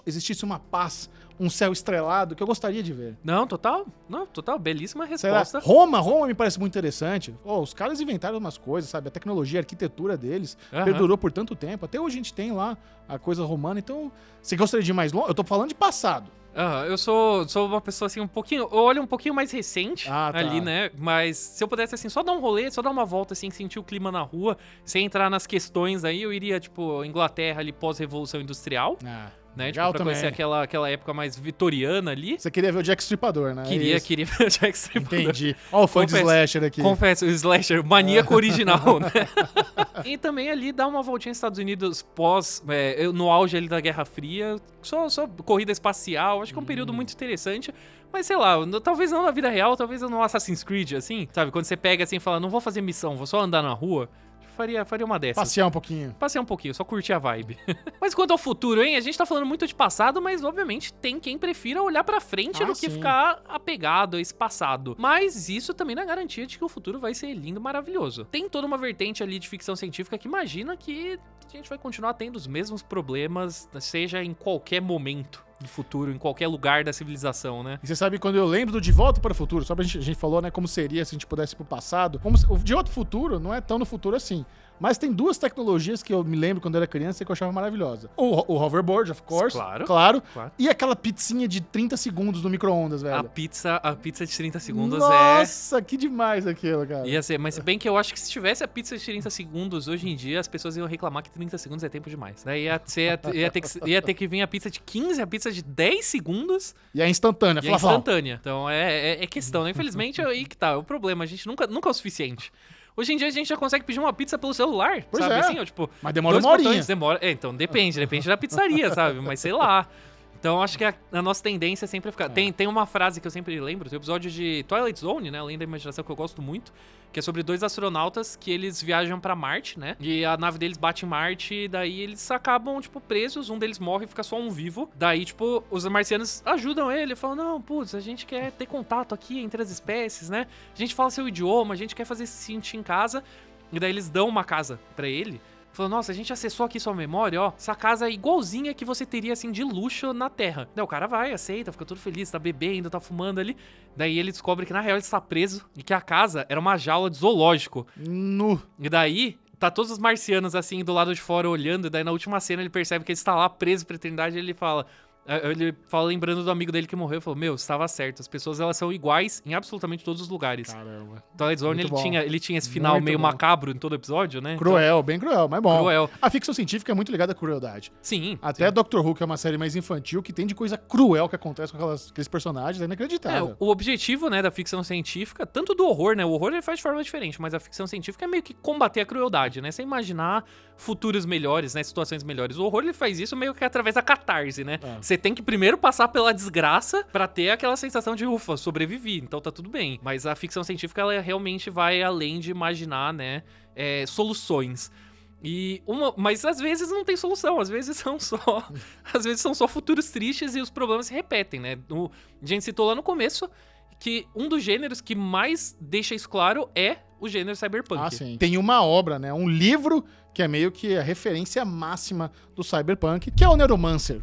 existisse uma paz, um céu estrelado que eu gostaria de ver. Não, total. Não, total. Belíssima Será? resposta. Roma me parece muito interessante. Oh, os caras inventaram umas coisas, sabe? A tecnologia, a arquitetura deles Aham. perdurou por tanto tempo. Até hoje a gente tem lá a coisa romana. Então, você gostaria de ir mais longe? Eu tô falando de passado. Eu sou uma pessoa assim um pouquinho, eu olho um pouquinho mais recente Ah, tá. ali, né? Mas se eu pudesse assim só dar um rolê, só dar uma volta assim, sentir o clima na rua, sem entrar nas questões aí, eu iria tipo Inglaterra ali pós-revolução industrial, Ah, né? legal Tipo, pra também. conhecer aquela época mais vitoriana ali. Você queria ver o Jack Stripador, né? Queria Isso. ver o Jack Stripador. Entendi. Ó o fã de Confesso- slasher aqui. Confesso, o slasher, maníaco original, né? E também ali dar uma voltinha nos Estados Unidos no auge ali da Guerra Fria, só corrida espacial, acho que é um período muito interessante. Mas sei lá, talvez não na vida real, talvez no Assassin's Creed, assim, sabe? Quando você pega assim e fala, não vou fazer missão, vou só andar na rua, faria uma dessas. Passear um pouquinho. Passear um pouquinho, só curtir a vibe. Mas quanto ao futuro, hein? A gente tá falando muito de passado, mas obviamente tem quem prefira olhar pra frente do que sim. ficar apegado a esse passado. Mas isso também não é garantia de que o futuro vai ser lindo e maravilhoso. Tem toda uma vertente ali de ficção científica que imagina que a gente vai continuar tendo os mesmos problemas, seja em qualquer momento do futuro, em qualquer lugar da civilização, né? E você sabe, quando eu lembro do De Volta para o Futuro, só pra a gente falou, né, como seria se a gente pudesse ir pro passado. O De Volta para o Futuro não é tão no futuro assim. Mas tem duas tecnologias que eu me lembro quando eu era criança e que eu achava maravilhosa. O hoverboard, of course. Claro. Claro. Claro. E aquela pizzinha de 30 segundos no micro-ondas, A velho. pizza de 30 segundos Nossa, que demais aquilo, cara. Ia ser, mas se bem que eu acho que se tivesse a pizza de 30 segundos hoje em dia, as pessoas iam reclamar que 30 segundos é tempo demais. Daí ia ter que vir a pizza de 15, a pizza de 10 segundos E é instantânea, e é Flavão. instantânea. Então é questão, né? Infelizmente é aí que tá, é o problema. A gente nunca é o suficiente. Hoje em dia a gente já consegue pedir uma pizza pelo celular, Pois sabe? é. Assim, ó, tipo, Mas demora 2 uma horinha. botões, demora. Então depende da pizzaria, sabe? Mas sei lá. Então acho que a nossa tendência é sempre ficar. Tem uma frase que eu sempre lembro, tem um episódio de Twilight Zone, né? Além da imaginação, que eu gosto muito, que é sobre 2 astronautas que eles viajam pra Marte, né? E a nave deles bate em Marte, e daí eles acabam, tipo, presos, um deles morre e fica só um vivo. Daí, tipo, os marcianos ajudam ele, falam, não, putz, a gente quer ter contato aqui entre as espécies, né? A gente fala seu idioma, a gente quer fazer se sentir em casa. E daí eles dão uma casa pra ele. Falou, nossa, a gente acessou aqui sua memória, ó. Essa casa é igualzinha que você teria, assim, de luxo na Terra. Daí o cara vai, aceita, fica todo feliz, tá bebendo, tá fumando ali. Daí ele descobre que, na real, ele está preso e que a casa era uma jaula de zoológico. Nu. E daí, tá todos os marcianos, assim, do lado de fora olhando. E daí, na última cena, ele percebe que ele está lá preso pra eternidade e ele fala... lembrando do amigo dele que morreu, falou, meu, estava certo, as pessoas elas são iguais em absolutamente todos os lugares. Caramba. Twilight Zone, Muito bom. ele tinha esse final Muito meio bom. macabro em todo episódio, né? Cruel, bem cruel, mas bom. Cruel. A ficção científica é muito ligada à crueldade. Sim. Até Doctor Who, que é uma série mais infantil, que tem de coisa cruel que acontece com aqueles personagens, é inacreditável. O objetivo, né, da ficção científica, tanto do horror, né? O horror ele faz de forma diferente, mas a ficção científica é meio que combater a crueldade, né? Você imaginar futuros melhores, né? Situações melhores. O horror ele faz isso meio que através da catarse, né? Você tem que primeiro passar pela desgraça pra ter aquela sensação de ufa, sobrevivi, então tá tudo bem. Mas a ficção científica, ela realmente vai além de imaginar, né? Soluções. Mas às vezes não tem solução, às vezes são só futuros tristes e os problemas se repetem, né? A gente citou lá no começo que um dos gêneros que mais deixa isso claro é o gênero cyberpunk. Ah, sim. Tem uma obra, né? Um livro que é meio que a referência máxima do cyberpunk, que é o Neuromancer.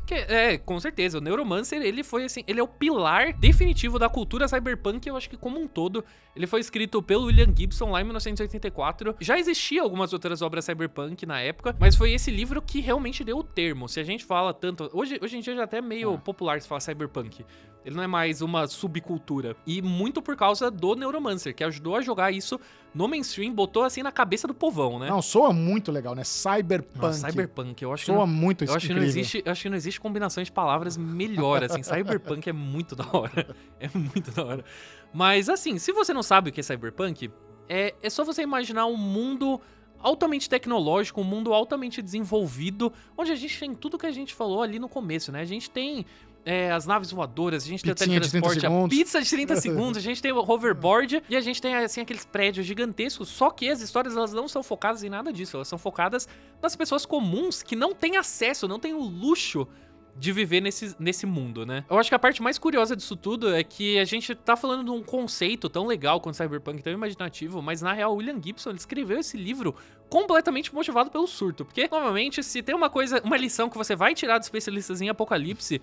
Com certeza. O Neuromancer, ele foi assim, ele é o pilar definitivo da cultura cyberpunk, eu acho que como um todo. Ele foi escrito pelo William Gibson lá em 1984. Já existia algumas outras obras cyberpunk na época, mas foi esse livro que realmente deu o termo. Se a gente fala tanto... Hoje em dia já até é meio popular se falar cyberpunk. Ele não é mais uma subcultura. E muito por causa do Neuromancer, que ajudou a jogar isso no mainstream, botou assim na cabeça do povão, né? Não, soa muito legal, né? Cyberpunk. Nossa, cyberpunk, eu acho que Soa muito eu acho que não incrível. existe, eu acho que não existe combinação de palavras melhor, assim. Cyberpunk é muito da hora. É muito da hora. Mas, assim, se você não sabe o que é cyberpunk, é só você imaginar um mundo altamente tecnológico, um mundo altamente desenvolvido, onde a gente tem tudo que a gente falou ali no começo, né? A gente tem as naves voadoras, a gente tem o Pizzinha de 30 teletransporte, a segundos. pizza de 30 segundos, a gente tem o hoverboard e a gente tem, assim, aqueles prédios gigantescos, só que as histórias, elas não são focadas em nada disso, elas são focadas nas pessoas comuns que não têm acesso, não têm o luxo de viver nesse mundo, né? Eu acho que a parte mais curiosa disso tudo é que a gente tá falando de um conceito tão legal quanto Cyberpunk, tão imaginativo, mas na real o William Gibson, ele escreveu esse livro completamente motivado pelo surto, porque, novamente, se tem uma lição que você vai tirar dos especialistas em Apocalipse,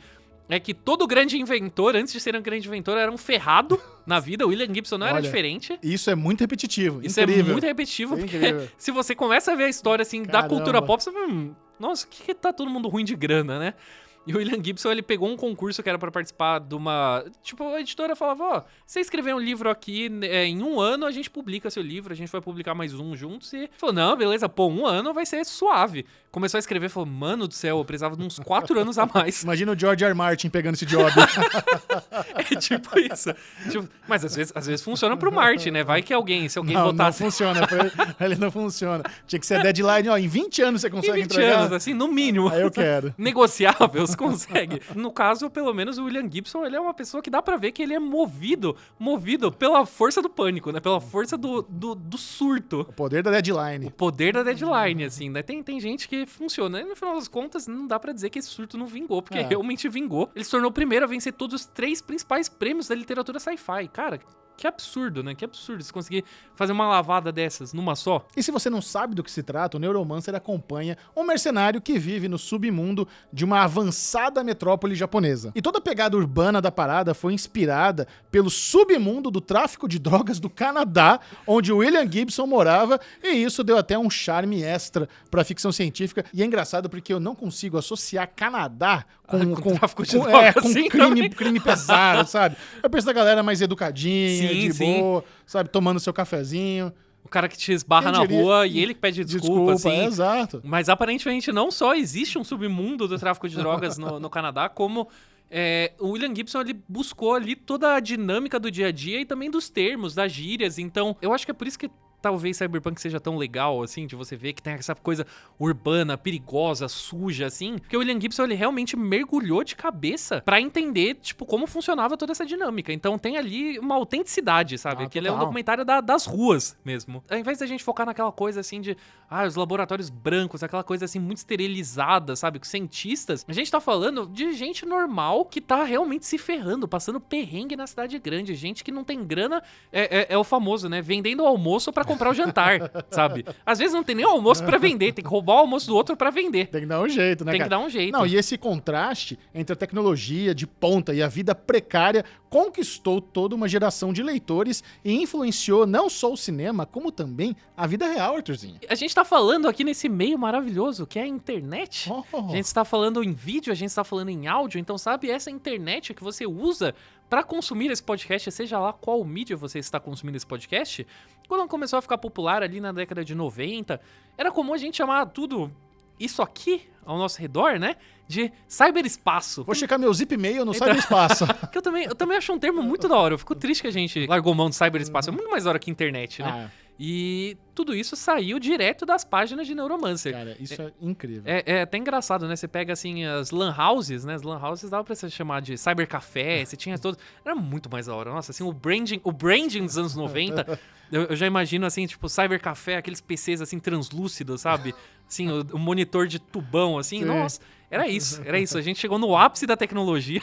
é que todo grande inventor, antes de ser um grande inventor, era um ferrado na vida. O William Gibson não era diferente. Isso é muito repetitivo. Isso incrível. é muito repetitivo, porque incrível. se você começa a ver a história, assim, da Caramba. cultura pop, você vai, nossa, por que tá todo mundo ruim de grana, né? E o William Gibson, ele pegou um concurso que era pra participar de uma... Tipo, a editora falava, ó, você escrever um livro aqui, em 1 ano a gente publica seu livro, a gente vai publicar mais um juntos. E falou, não, beleza, pô, 1 ano vai ser suave. Começou a escrever, falou, mano do céu, eu precisava de uns 4 anos a mais. Imagina o George R. R. Martin pegando esse job. É tipo isso. Tipo, mas às vezes funciona pro Martin, né? Vai que se alguém Não botasse... funciona. Pra ele não funciona. Tinha que ser deadline, ó, em 20 anos você Em consegue 20 entregar. anos, assim, no mínimo. Aí eu quero. Negociáveis, consegue. No caso, pelo menos, o William Gibson, ele é uma pessoa que dá pra ver que ele é movido pela força do pânico, né? Pela força do surto. O poder da deadline. O poder da deadline, assim, né? Tem gente que funciona. E no final das contas, não dá pra dizer que esse surto não vingou, porque realmente vingou. Ele se tornou o primeiro a vencer todos os 3 principais prêmios da literatura sci-fi. Cara, que absurdo, né? Que absurdo você conseguir fazer uma lavada dessas numa só. E se você não sabe do que se trata, o Neuromancer acompanha um mercenário que vive no submundo de uma avançada metrópole japonesa. E toda a pegada urbana da parada foi inspirada pelo submundo do tráfico de drogas do Canadá, onde o William Gibson morava, e isso deu até um charme extra pra ficção científica. E é engraçado porque eu não consigo associar Canadá com tráfico de drogas, com sim, crime pesado, sabe? Eu penso da galera mais educadinha, de boa, sabe? Tomando seu cafezinho. O cara que te esbarra na rua e ele que pede desculpa, assim. Exato. Mas aparentemente não só existe um submundo do tráfico de drogas no Canadá, como o William Gibson, ele buscou ali toda a dinâmica do dia a dia e também dos termos, das gírias. Então, eu acho que é por isso que talvez Cyberpunk seja tão legal, assim, de você ver que tem essa coisa urbana, perigosa, suja, assim. Porque o William Gibson, ele realmente mergulhou de cabeça pra entender, tipo, como funcionava toda essa dinâmica. Então tem ali uma autenticidade, sabe? Que ele é um documentário das ruas mesmo. Ao invés da gente focar naquela coisa, assim, de os laboratórios brancos, aquela coisa, assim, muito esterilizada, sabe? Com cientistas. A gente tá falando de gente normal que tá realmente se ferrando, passando perrengue na cidade grande. Gente que não tem grana, é o famoso, né? Vendendo almoço pra comprar o jantar, sabe? Às vezes não tem nem almoço pra vender, tem que roubar o almoço do outro pra vender. Tem que dar um jeito, né, Tem cara? que dar um jeito. Não, e esse contraste entre a tecnologia de ponta e a vida precária conquistou toda uma geração de leitores e influenciou não só o cinema, como também a vida real, Arthurzinho. A gente tá falando aqui nesse meio maravilhoso que é a internet. Oh. A gente está falando em vídeo, a gente está falando em áudio, então sabe, essa internet que você usa para consumir esse podcast, seja lá qual mídia você está consumindo esse podcast, quando começou a ficar popular ali na década de 90, era comum a gente chamar tudo isso aqui ao nosso redor, né, de cyberespaço. Vou checar meu zip mail no cyberespaço. Que eu também acho um termo muito da hora. Eu fico triste que a gente largou mão do cyberespaço. É muito mais da hora que internet, né? E tudo isso saiu direto das páginas de Neuromancer. Cara, isso é incrível. É até engraçado, né? Você pega, assim, as lan houses, né? As lan houses dava pra você chamar de cybercafé, você tinha todos... Era muito mais da hora. Nossa, assim, o branding dos anos 90, eu já imagino, assim, tipo, cybercafé, aqueles PCs, assim, translúcidos, sabe? Assim, o monitor de tubão, assim. Sim. Nossa, era isso. A gente chegou no ápice da tecnologia.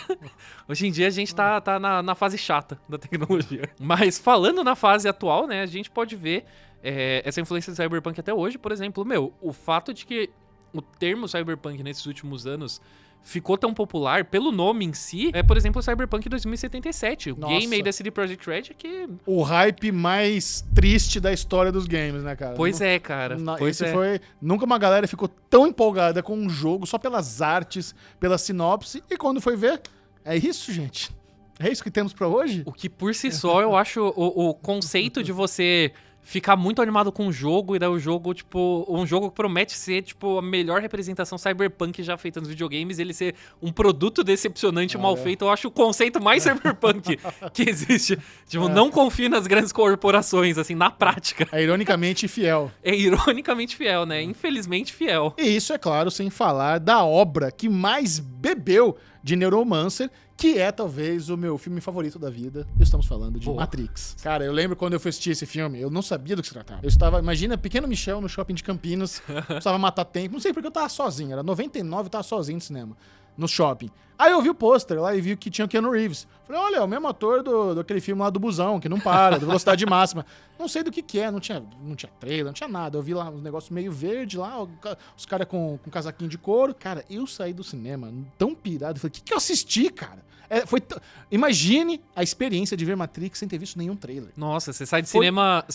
Hoje em dia a gente tá na fase chata da tecnologia. Mas falando na fase atual, né? A gente pode ver essa influência do cyberpunk até hoje. Por exemplo, o fato de que o termo cyberpunk nesses últimos anos ficou tão popular pelo nome em si, por exemplo, o Cyberpunk 2077, o game aí da CD Projekt Red, que... O hype mais triste da história dos games, né, cara? Pois é, cara. Nunca uma galera ficou tão empolgada com um jogo só pelas artes, pela sinopse, e quando foi ver, é isso, gente. É isso que temos pra hoje? O que por si só eu acho o conceito de você ficar muito animado com o jogo, e daí o jogo, tipo, um jogo que promete ser, tipo, a melhor representação cyberpunk já feita nos videogames, ele ser um produto decepcionante e mal feito. Eu acho o conceito mais cyberpunk que existe. Tipo, não confie nas grandes corporações, assim, na prática. É ironicamente fiel. É ironicamente fiel, né? Infelizmente fiel. E isso, é claro, sem falar da obra que mais bebeu de Neuromancer, que é talvez o meu filme favorito da vida. Estamos falando de Matrix. Cara, eu lembro quando eu fui assistir esse filme, eu não sabia do que se tratava. Eu estava, imagina, pequeno Michel no shopping de Campinas, precisava matar tempo, não sei porque eu tava sozinho, era 99, eu tava sozinho no cinema, no shopping. Aí eu vi o pôster lá e vi que tinha o Keanu Reeves. Falei, olha, é o mesmo ator daquele filme lá do busão, que não para, do Velocidade Máxima. Não sei do que é, não tinha trailer, não tinha nada. Eu vi lá uns negócios meio verde lá, os caras com casaquinho de couro. Cara, eu saí do cinema tão pirado, falei, o que eu assisti, cara? Imagine a experiência de ver Matrix sem ter visto nenhum trailer. Nossa, você sai de cinema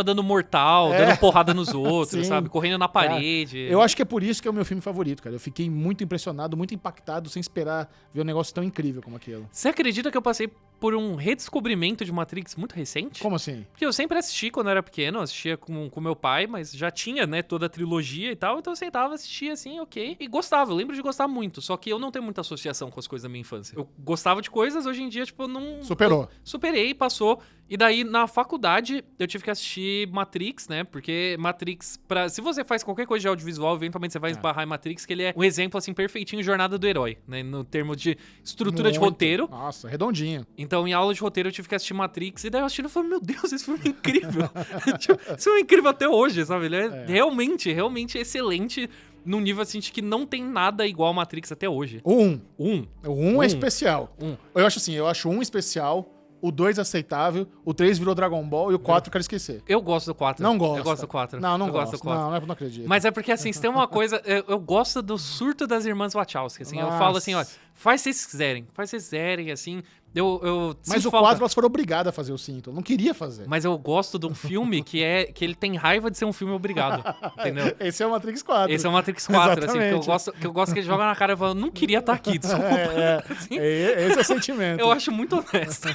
dando mortal, dando porrada nos outros, Sim. sabe? Correndo na parede. Eu acho que é por isso que é o meu filme favorito, cara. Eu fiquei muito impressionado, muito impactado, sem esperar ver um negócio tão incrível como aquele. Você acredita que eu passei por um redescobrimento de Matrix muito recente? Como assim? Porque eu sempre assisti quando eu era pequeno, assistia com meu pai, mas já tinha, né, toda a trilogia e tal, então eu sentava, assistia assim, ok, e gostava, eu lembro de gostar muito, só que eu não tenho muita associação com as coisas da minha infância. Eu gostava de coisas, hoje em dia, tipo, eu não... Superou. Superei, passou, e daí na faculdade eu tive que assistir Matrix, né, porque Matrix, se você faz qualquer coisa de audiovisual, eventualmente você vai esbarrar em Matrix, que ele é um exemplo, assim, perfeitinho de jornada do herói, né, no termo de estrutura de Muito. roteiro. Nossa, redondinho. Então, em aula de roteiro, eu tive que assistir Matrix, e daí eu assistindo e falei, meu Deus, esse filme é incrível. Tipo, esse filme é incrível até hoje, sabe? Ele é realmente excelente, num nível assim de que não tem nada igual a Matrix até hoje. O 1 é especial. Eu acho um especial, o 2 aceitável, o 3 virou Dragon Ball e o 4 eu quero esquecer. Eu gosto do 4. Não gosto. Eu gosto do 4. Não eu gosto. do 4. Não acredito. Mas é porque, assim, se tem uma coisa... Eu gosto do surto das irmãs Wachowski, assim. Nossa. Eu falo assim, ó, faz vocês quiserem, assim... Mas o 4 elas foram obrigadas a fazer o cinto. Eu não queria fazer. Mas eu gosto de um filme que ele tem raiva de ser um filme obrigado, entendeu? Esse é o Matrix 4. Esse é o Matrix 4, assim, Exatamente. que eu gosto que ele joga na cara e fala, não queria estar aqui, desculpa. Assim, Esse é o sentimento. eu acho muito honesto.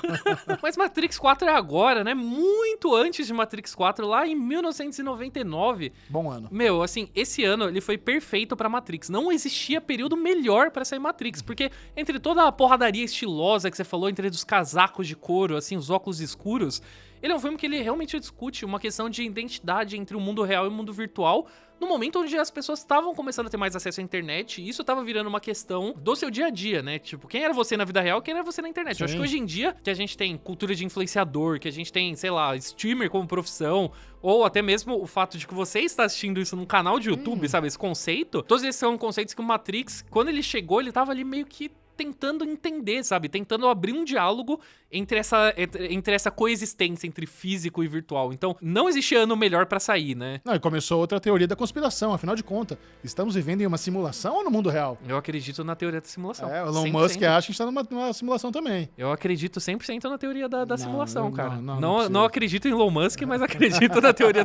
Mas Matrix 4 é agora, né? Muito antes de Matrix 4, lá em 1999. Bom ano. Meu, assim, esse ano ele foi perfeito pra Matrix. Não existia período melhor pra sair Matrix, porque entre toda a porradaria estilosa que você falou, entre os casacos de couro, assim, os óculos escuros, ele é um filme que ele realmente discute uma questão de identidade entre o mundo real e o mundo virtual, no momento onde as pessoas estavam começando a ter mais acesso à internet, e isso tava virando uma questão do seu dia a dia, né? Tipo, quem era você na vida real, quem era você na internet. Sim. Eu acho que hoje em dia, que a gente tem cultura de influenciador, que a gente tem, sei lá, streamer como profissão, ou até mesmo o fato de que você está assistindo isso num canal de YouTube, sabe? Esse conceito, todos esses são conceitos que o Matrix, quando ele chegou, ele tava ali meio que tentando entender, sabe? Tentando abrir um diálogo entre essa coexistência entre físico e virtual. Então, não existia ano melhor pra sair, né? Não, e começou outra teoria da conspiração. Afinal de contas, estamos vivendo em uma simulação ou no mundo real? Eu acredito na teoria da simulação. O Elon 100%. Musk acha que a gente tá numa simulação também. Eu acredito 100% na teoria da simulação, cara. não Não acredito em Elon Musk, mas acredito na teoria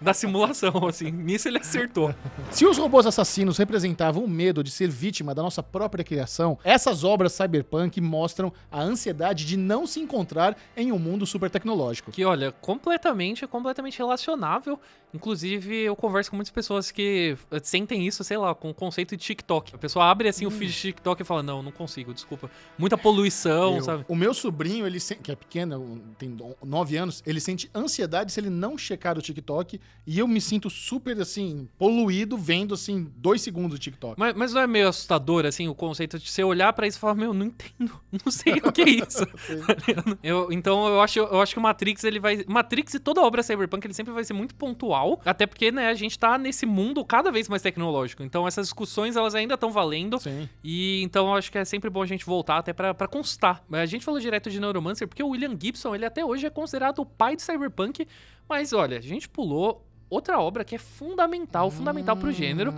da simulação, assim. Nisso ele acertou. Se os robôs assassinos representavam o medo de ser vítima da nossa própria criação, essas obras cyberpunk mostram a ansiedade de não se encontrar em um mundo super tecnológico. Que, olha, completamente relacionável. Inclusive, eu converso com muitas pessoas que sentem isso, sei lá, com o conceito de TikTok. A pessoa abre, assim, o feed de TikTok e fala, não consigo, desculpa. Muita poluição, sabe? O meu sobrinho, que é pequeno, tem 9 anos, ele sente ansiedade se ele não checar o TikTok, e eu me sinto super, assim, poluído vendo, assim, 2 segundos do TikTok. Mas não é meio assustador, assim, o conceito de você olhar pra isso e falar, meu, não entendo, não sei o que é isso. Então, eu acho que o Matrix, Matrix e toda obra cyberpunk, ele sempre vai ser muito pontual, até porque, né, a gente tá nesse mundo cada vez mais tecnológico. Então, essas discussões, elas ainda estão valendo. Sim. E, então, eu acho que é sempre bom a gente voltar até pra constar. A gente falou direto de Neuromancer, porque o William Gibson, ele até hoje é considerado o pai do cyberpunk, mas, olha, a gente pulou outra obra que é fundamental pro gênero.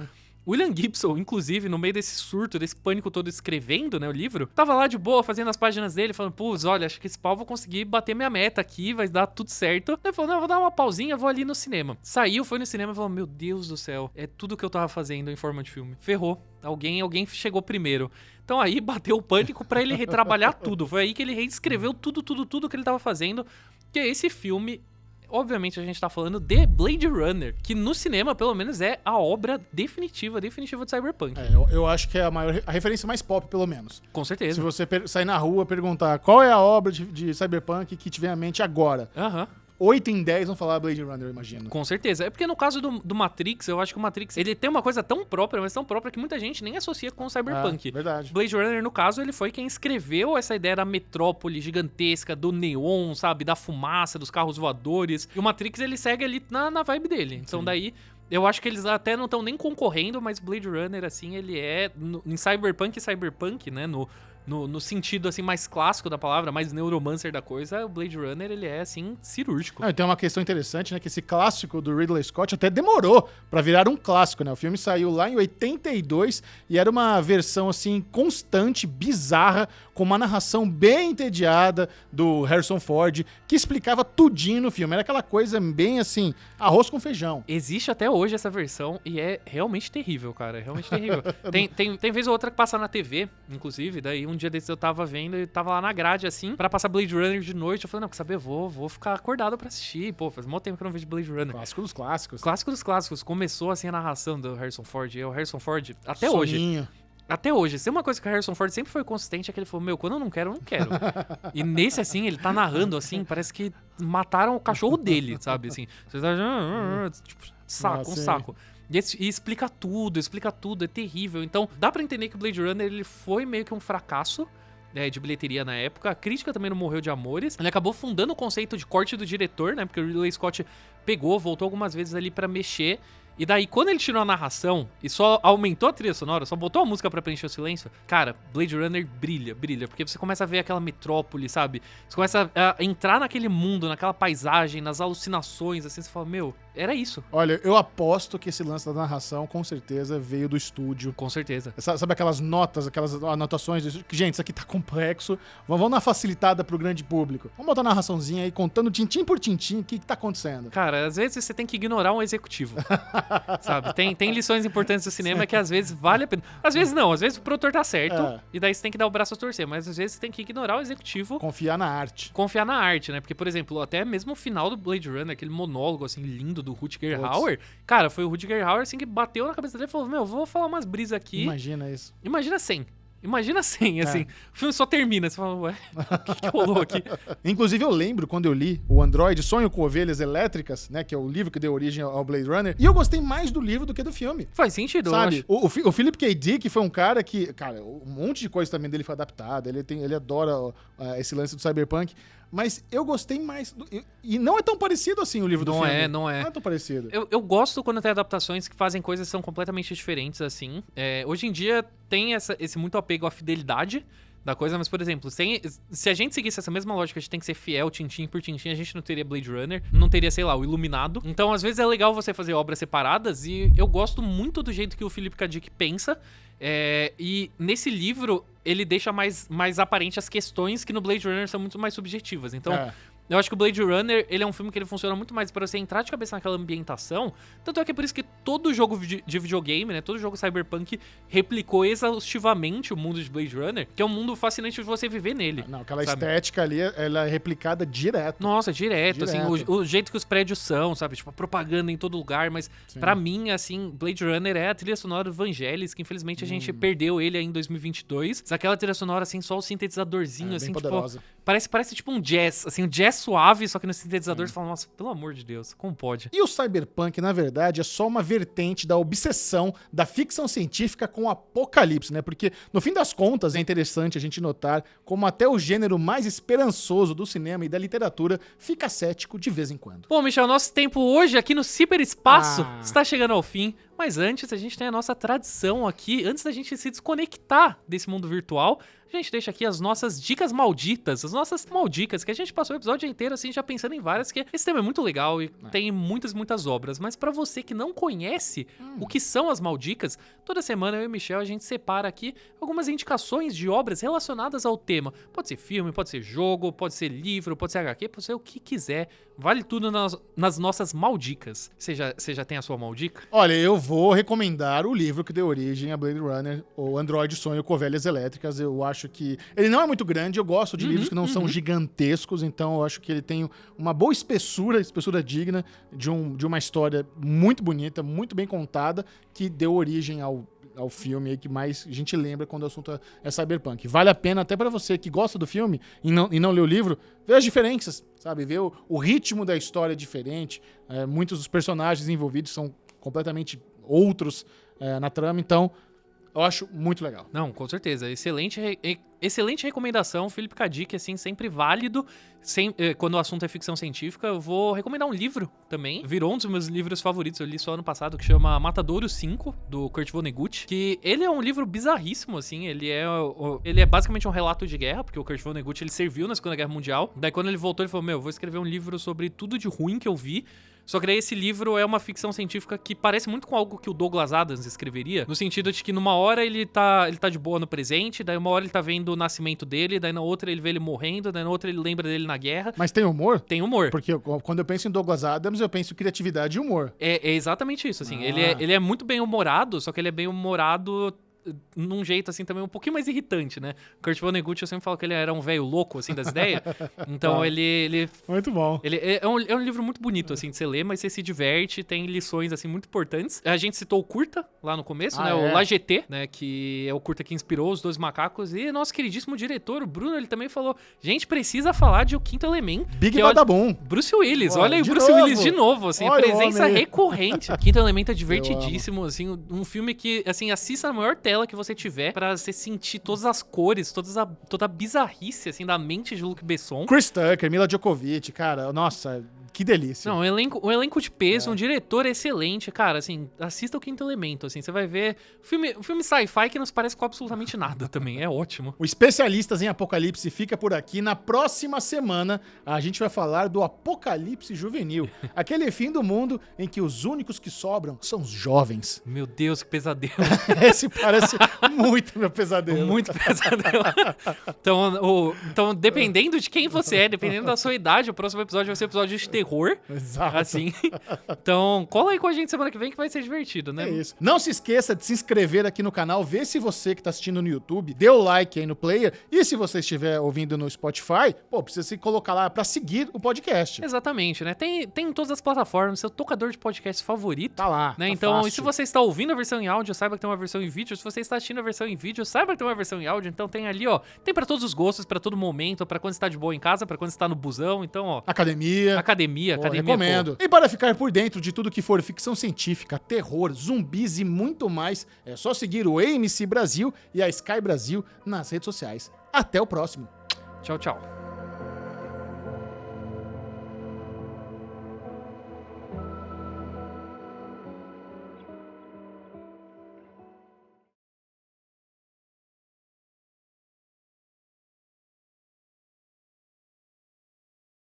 William Gibson, inclusive, no meio desse surto, desse pânico todo escrevendo, né, o livro, tava lá de boa, fazendo as páginas dele, falando, putz, olha, acho que esse pau vou conseguir bater minha meta aqui, vai dar tudo certo. Ele falou, não, vou dar uma pausinha, vou ali no cinema. Saiu, foi no cinema e falou, meu Deus do céu, é tudo que eu tava fazendo em forma de filme. Ferrou. Alguém chegou primeiro. Então aí bateu o pânico pra ele retrabalhar tudo. Foi aí que ele reescreveu tudo que ele tava fazendo. Que esse filme obviamente a gente tá falando de Blade Runner, que no cinema, pelo menos, é a obra definitiva de Cyberpunk. Eu acho que é a referência mais pop, pelo menos. Com Se certeza. você sair na rua e perguntar qual é a obra de Cyberpunk que te vem à mente agora, Aham. 8 em 10 vão falar Blade Runner, eu imagino. Com certeza. É porque no caso do Matrix, eu acho que o Matrix, ele tem uma coisa tão própria, mas tão própria que muita gente nem associa com o Cyberpunk. Verdade. Blade Runner, no caso, ele foi quem escreveu essa ideia da metrópole gigantesca, do neon, sabe? Da fumaça, dos carros voadores. E o Matrix, ele segue ali na vibe dele. Então daí... Eu acho que eles até não estão nem concorrendo, mas Blade Runner, assim, ele é... Em Cyberpunk, né? No sentido, assim, mais clássico da palavra, mais neuromancer da coisa, o Blade Runner, ele é, assim, cirúrgico. E tem uma questão interessante, né? Que esse clássico do Ridley Scott até demorou pra virar um clássico, né? O filme saiu lá em 82 e era uma versão, assim, constante, bizarra, com uma narração bem entediada do Harrison Ford, que explicava tudinho no filme. Era aquela coisa bem, assim, arroz com feijão. Existe até hoje essa versão e é realmente terrível, cara. É realmente terrível. Tem vez ou outra que passa na TV, inclusive, daí um dia desses eu tava vendo e tava lá na grade, assim, pra passar Blade Runner de noite. Eu falei, não, quer saber? Vou ficar acordado pra assistir. Pô, faz muito tempo que eu não vejo Blade Runner. Clássico dos clássicos. Clássico dos clássicos. Começou, assim, a narração do Harrison Ford. E o Harrison Ford, até hoje... Soninho. Até hoje, se tem uma coisa que o Harrison Ford sempre foi consistente é que ele falou, quando eu não quero, eu não quero. E nesse, assim, ele tá narrando, assim, parece que mataram o cachorro dele, sabe, assim. Você tá... Tipo, saco, um saco. E explica tudo, é terrível. Então, dá pra entender que o Blade Runner, ele foi meio que um fracasso, de bilheteria na época. A crítica também não morreu de amores. Ele acabou fundando o conceito de corte do diretor, né, porque o Ridley Scott voltou algumas vezes ali pra mexer. E daí, quando ele tirou a narração e só aumentou a trilha sonora, só botou a música pra preencher o silêncio, cara, Blade Runner brilha, porque você começa a ver aquela metrópole, sabe? Você começa a entrar naquele mundo, naquela paisagem, nas alucinações, assim, você fala, era isso. Olha, eu aposto que esse lance da narração, com certeza, veio do estúdio. Com certeza. Sabe aquelas notas, aquelas anotações? Gente, isso aqui tá complexo. Vamos na facilitada pro grande público. Vamos botar uma narraçãozinha aí, contando tintim por tintim o que tá acontecendo. Cara, às vezes você tem que ignorar um executivo. Sabe? Tem lições importantes do cinema que às vezes vale a pena. Às vezes não, às vezes o produtor tá certo e daí você tem que dar o braço a torcer, mas às vezes você tem que ignorar o executivo. Confiar na arte. Confiar na arte, né? Porque, por exemplo, até mesmo o final do Blade Runner, aquele monólogo, assim, lindo do Rutger Hauer, cara, foi o Rutger Hauer, assim, que bateu na cabeça dele e falou, vou falar umas brisas aqui. Imagina isso. Imagina sem, assim. O filme só termina, você fala, ué, o que rolou aqui? Inclusive, eu lembro quando eu li o Android Sonho com Ovelhas Elétricas, né, que é o livro que deu origem ao Blade Runner, e eu gostei mais do livro do que do filme. Faz sentido, sabe? eu acho. O Philip K. Dick foi um cara que, cara, um monte de coisa também dele foi adaptada, ele adora esse lance do Cyberpunk, mas eu gostei mais. E não é tão parecido assim o livro do filme. Não é. Não é tão parecido. Eu gosto quando tem adaptações que fazem coisas que são completamente diferentes, assim. Hoje em dia tem esse muito apego à fidelidade da coisa, mas, por exemplo, se a gente seguisse essa mesma lógica, a gente tem que ser fiel, tintim por tintim, a gente não teria Blade Runner, não teria, sei lá, o Iluminado. Então, às vezes é legal você fazer obras separadas e eu gosto muito do jeito que o Philip K. Dick pensa. E nesse livro, ele deixa mais aparente as questões que no Blade Runner são muito mais subjetivas. Então, eu acho que o Blade Runner, ele é um filme que ele funciona muito mais pra você entrar de cabeça naquela ambientação. Tanto é que é por isso que todo jogo de videogame, né, todo jogo cyberpunk replicou exaustivamente o mundo de Blade Runner, que é um mundo fascinante de você viver nele. Não, aquela estética ali, ela é replicada direto. Nossa, direto. Assim, o jeito que os prédios são, sabe, tipo, a propaganda em todo lugar, mas pra mim, assim, Blade Runner é a trilha sonora do Vangelis, que infelizmente a gente perdeu ele aí em 2022. Aquela trilha sonora, assim, só o sintetizadorzinho, assim, tipo, parece tipo um jazz, assim, um jazz suave, só que no sintetizador você fala, nossa, pelo amor de Deus, como pode? E o Cyberpunk, na verdade, é só uma vertente da obsessão da ficção científica com o apocalipse, né? Porque, no fim das contas, é interessante a gente notar como até o gênero mais esperançoso do cinema e da literatura fica cético de vez em quando. Bom, Michel, nosso tempo hoje aqui no ciberespaço está chegando ao fim, mas antes a gente tem a nossa tradição aqui, antes da gente se desconectar desse mundo virtual, a gente deixa aqui as nossas dicas malditas, as nossas maldicas, que a gente passou o episódio inteiro assim, já pensando em várias, que esse tema é muito legal e tem muitas obras, mas pra você que não conhece o que são as maldicas, toda semana eu e o Michel, a gente separa aqui algumas indicações de obras relacionadas ao tema. Pode ser filme, pode ser jogo, pode ser livro, pode ser HQ, pode ser o que quiser, vale tudo nas nossas maldicas. Você já tem a sua maldica? Olha, eu vou recomendar o livro que deu origem a Blade Runner, o Android Sonho com Ovelhas Elétricas. Eu acho que ele não é muito grande, eu gosto de livros que não são gigantescos, então eu acho que ele tem uma boa espessura digna de uma história muito bonita, muito bem contada, que deu origem ao filme aí que mais a gente lembra quando o assunto é cyberpunk. Vale a pena até pra você que gosta do filme e não lê o livro, ver as diferenças, sabe? Ver o ritmo da história é diferente. Muitos dos personagens envolvidos são completamente outros na trama, então eu acho muito legal. Não, com certeza. Excelente recomendação. Philip K. Dick, assim, sempre válido. Quando o assunto é ficção científica, eu vou recomendar um livro também. Virou um dos meus livros favoritos. Eu li só ano passado, que chama Matadouro 5, do Kurt Vonnegut. Que ele é um livro bizarríssimo, assim. Ele é basicamente um relato de guerra, porque o Kurt Vonnegut, ele serviu na Segunda Guerra Mundial. Daí, quando ele voltou, ele falou, eu vou escrever um livro sobre tudo de ruim que eu vi. Só que daí esse livro é uma ficção científica que parece muito com algo que o Douglas Adams escreveria, no sentido de que numa hora ele tá de boa no presente, daí uma hora ele tá vendo o nascimento dele, daí na outra ele vê ele morrendo, daí na outra ele lembra dele na guerra. Mas tem humor? Tem humor. Porque quando eu penso em Douglas Adams, eu penso em criatividade e humor. É exatamente isso, assim. Ele é muito bem humorado, só que ele é bem humorado num jeito, assim, também um pouquinho mais irritante, né? Kurt Vonnegut, eu sempre falo que ele era um velho louco, assim, das ideias. Então, ele... Muito bom. Ele é um livro muito bonito, assim, de você ler, mas você se diverte, tem lições, assim, muito importantes. A gente citou o curta lá no começo, né? O La GT, né? Que é o curta que inspirou os Dois Macacos. E nosso queridíssimo diretor, o Bruno, ele também falou, gente, precisa falar de O Quinto Elemento. Big Badabum. Bruce Willis. Olha aí o de Bruce novo. Willis de novo, assim, Olha presença o homem aí. recorrente. Quinto Elemento é divertidíssimo, assim, um filme que, assim, assista na maior tela que você tiver pra você sentir todas as cores, toda a bizarrice, assim, da mente de Luc Besson. Chris Tucker, Mila Djokovic, cara, nossa, que delícia. Não, um elenco de peso, um diretor excelente, cara, assim, assista o Quinto Elemento, assim, você vai ver um filme sci-fi que não se parece com absolutamente nada também, é ótimo. O Especialistas em Apocalipse fica por aqui. Na próxima semana, a gente vai falar do Apocalipse Juvenil, aquele fim do mundo em que os únicos que sobram são os jovens. Meu Deus, que pesadelo. Esse parece muito meu pesadelo. Muito pesadelo. Então, dependendo de quem você é, dependendo da sua idade, o próximo episódio vai ser um episódio de terror. Exato. Assim. Então, cola aí com a gente semana que vem que vai ser divertido, né? É isso. Não se esqueça de se inscrever aqui no canal, ver se você que tá assistindo no YouTube, dê o like aí no player, e se você estiver ouvindo no Spotify, precisa se colocar lá pra seguir o podcast. Exatamente, né? Tem em todas as plataformas, seu tocador de podcast favorito. Tá lá, né? tá Então, fácil. e se você está ouvindo a versão em áudio, saiba que tem uma versão em vídeo. Se você está assistindo a versão em vídeo, saiba que tem uma versão em áudio. Então tem ali, ó, tem pra todos os gostos, pra todo momento, pra quando você tá de boa em casa, pra quando você tá no busão. Então, ó, Academia. academia. Recomendo. E para ficar por dentro de tudo que for ficção científica, terror, zumbis e muito mais, é só seguir o AMC Brasil e a Sky Brasil nas redes sociais. Até o próximo. Tchau, tchau.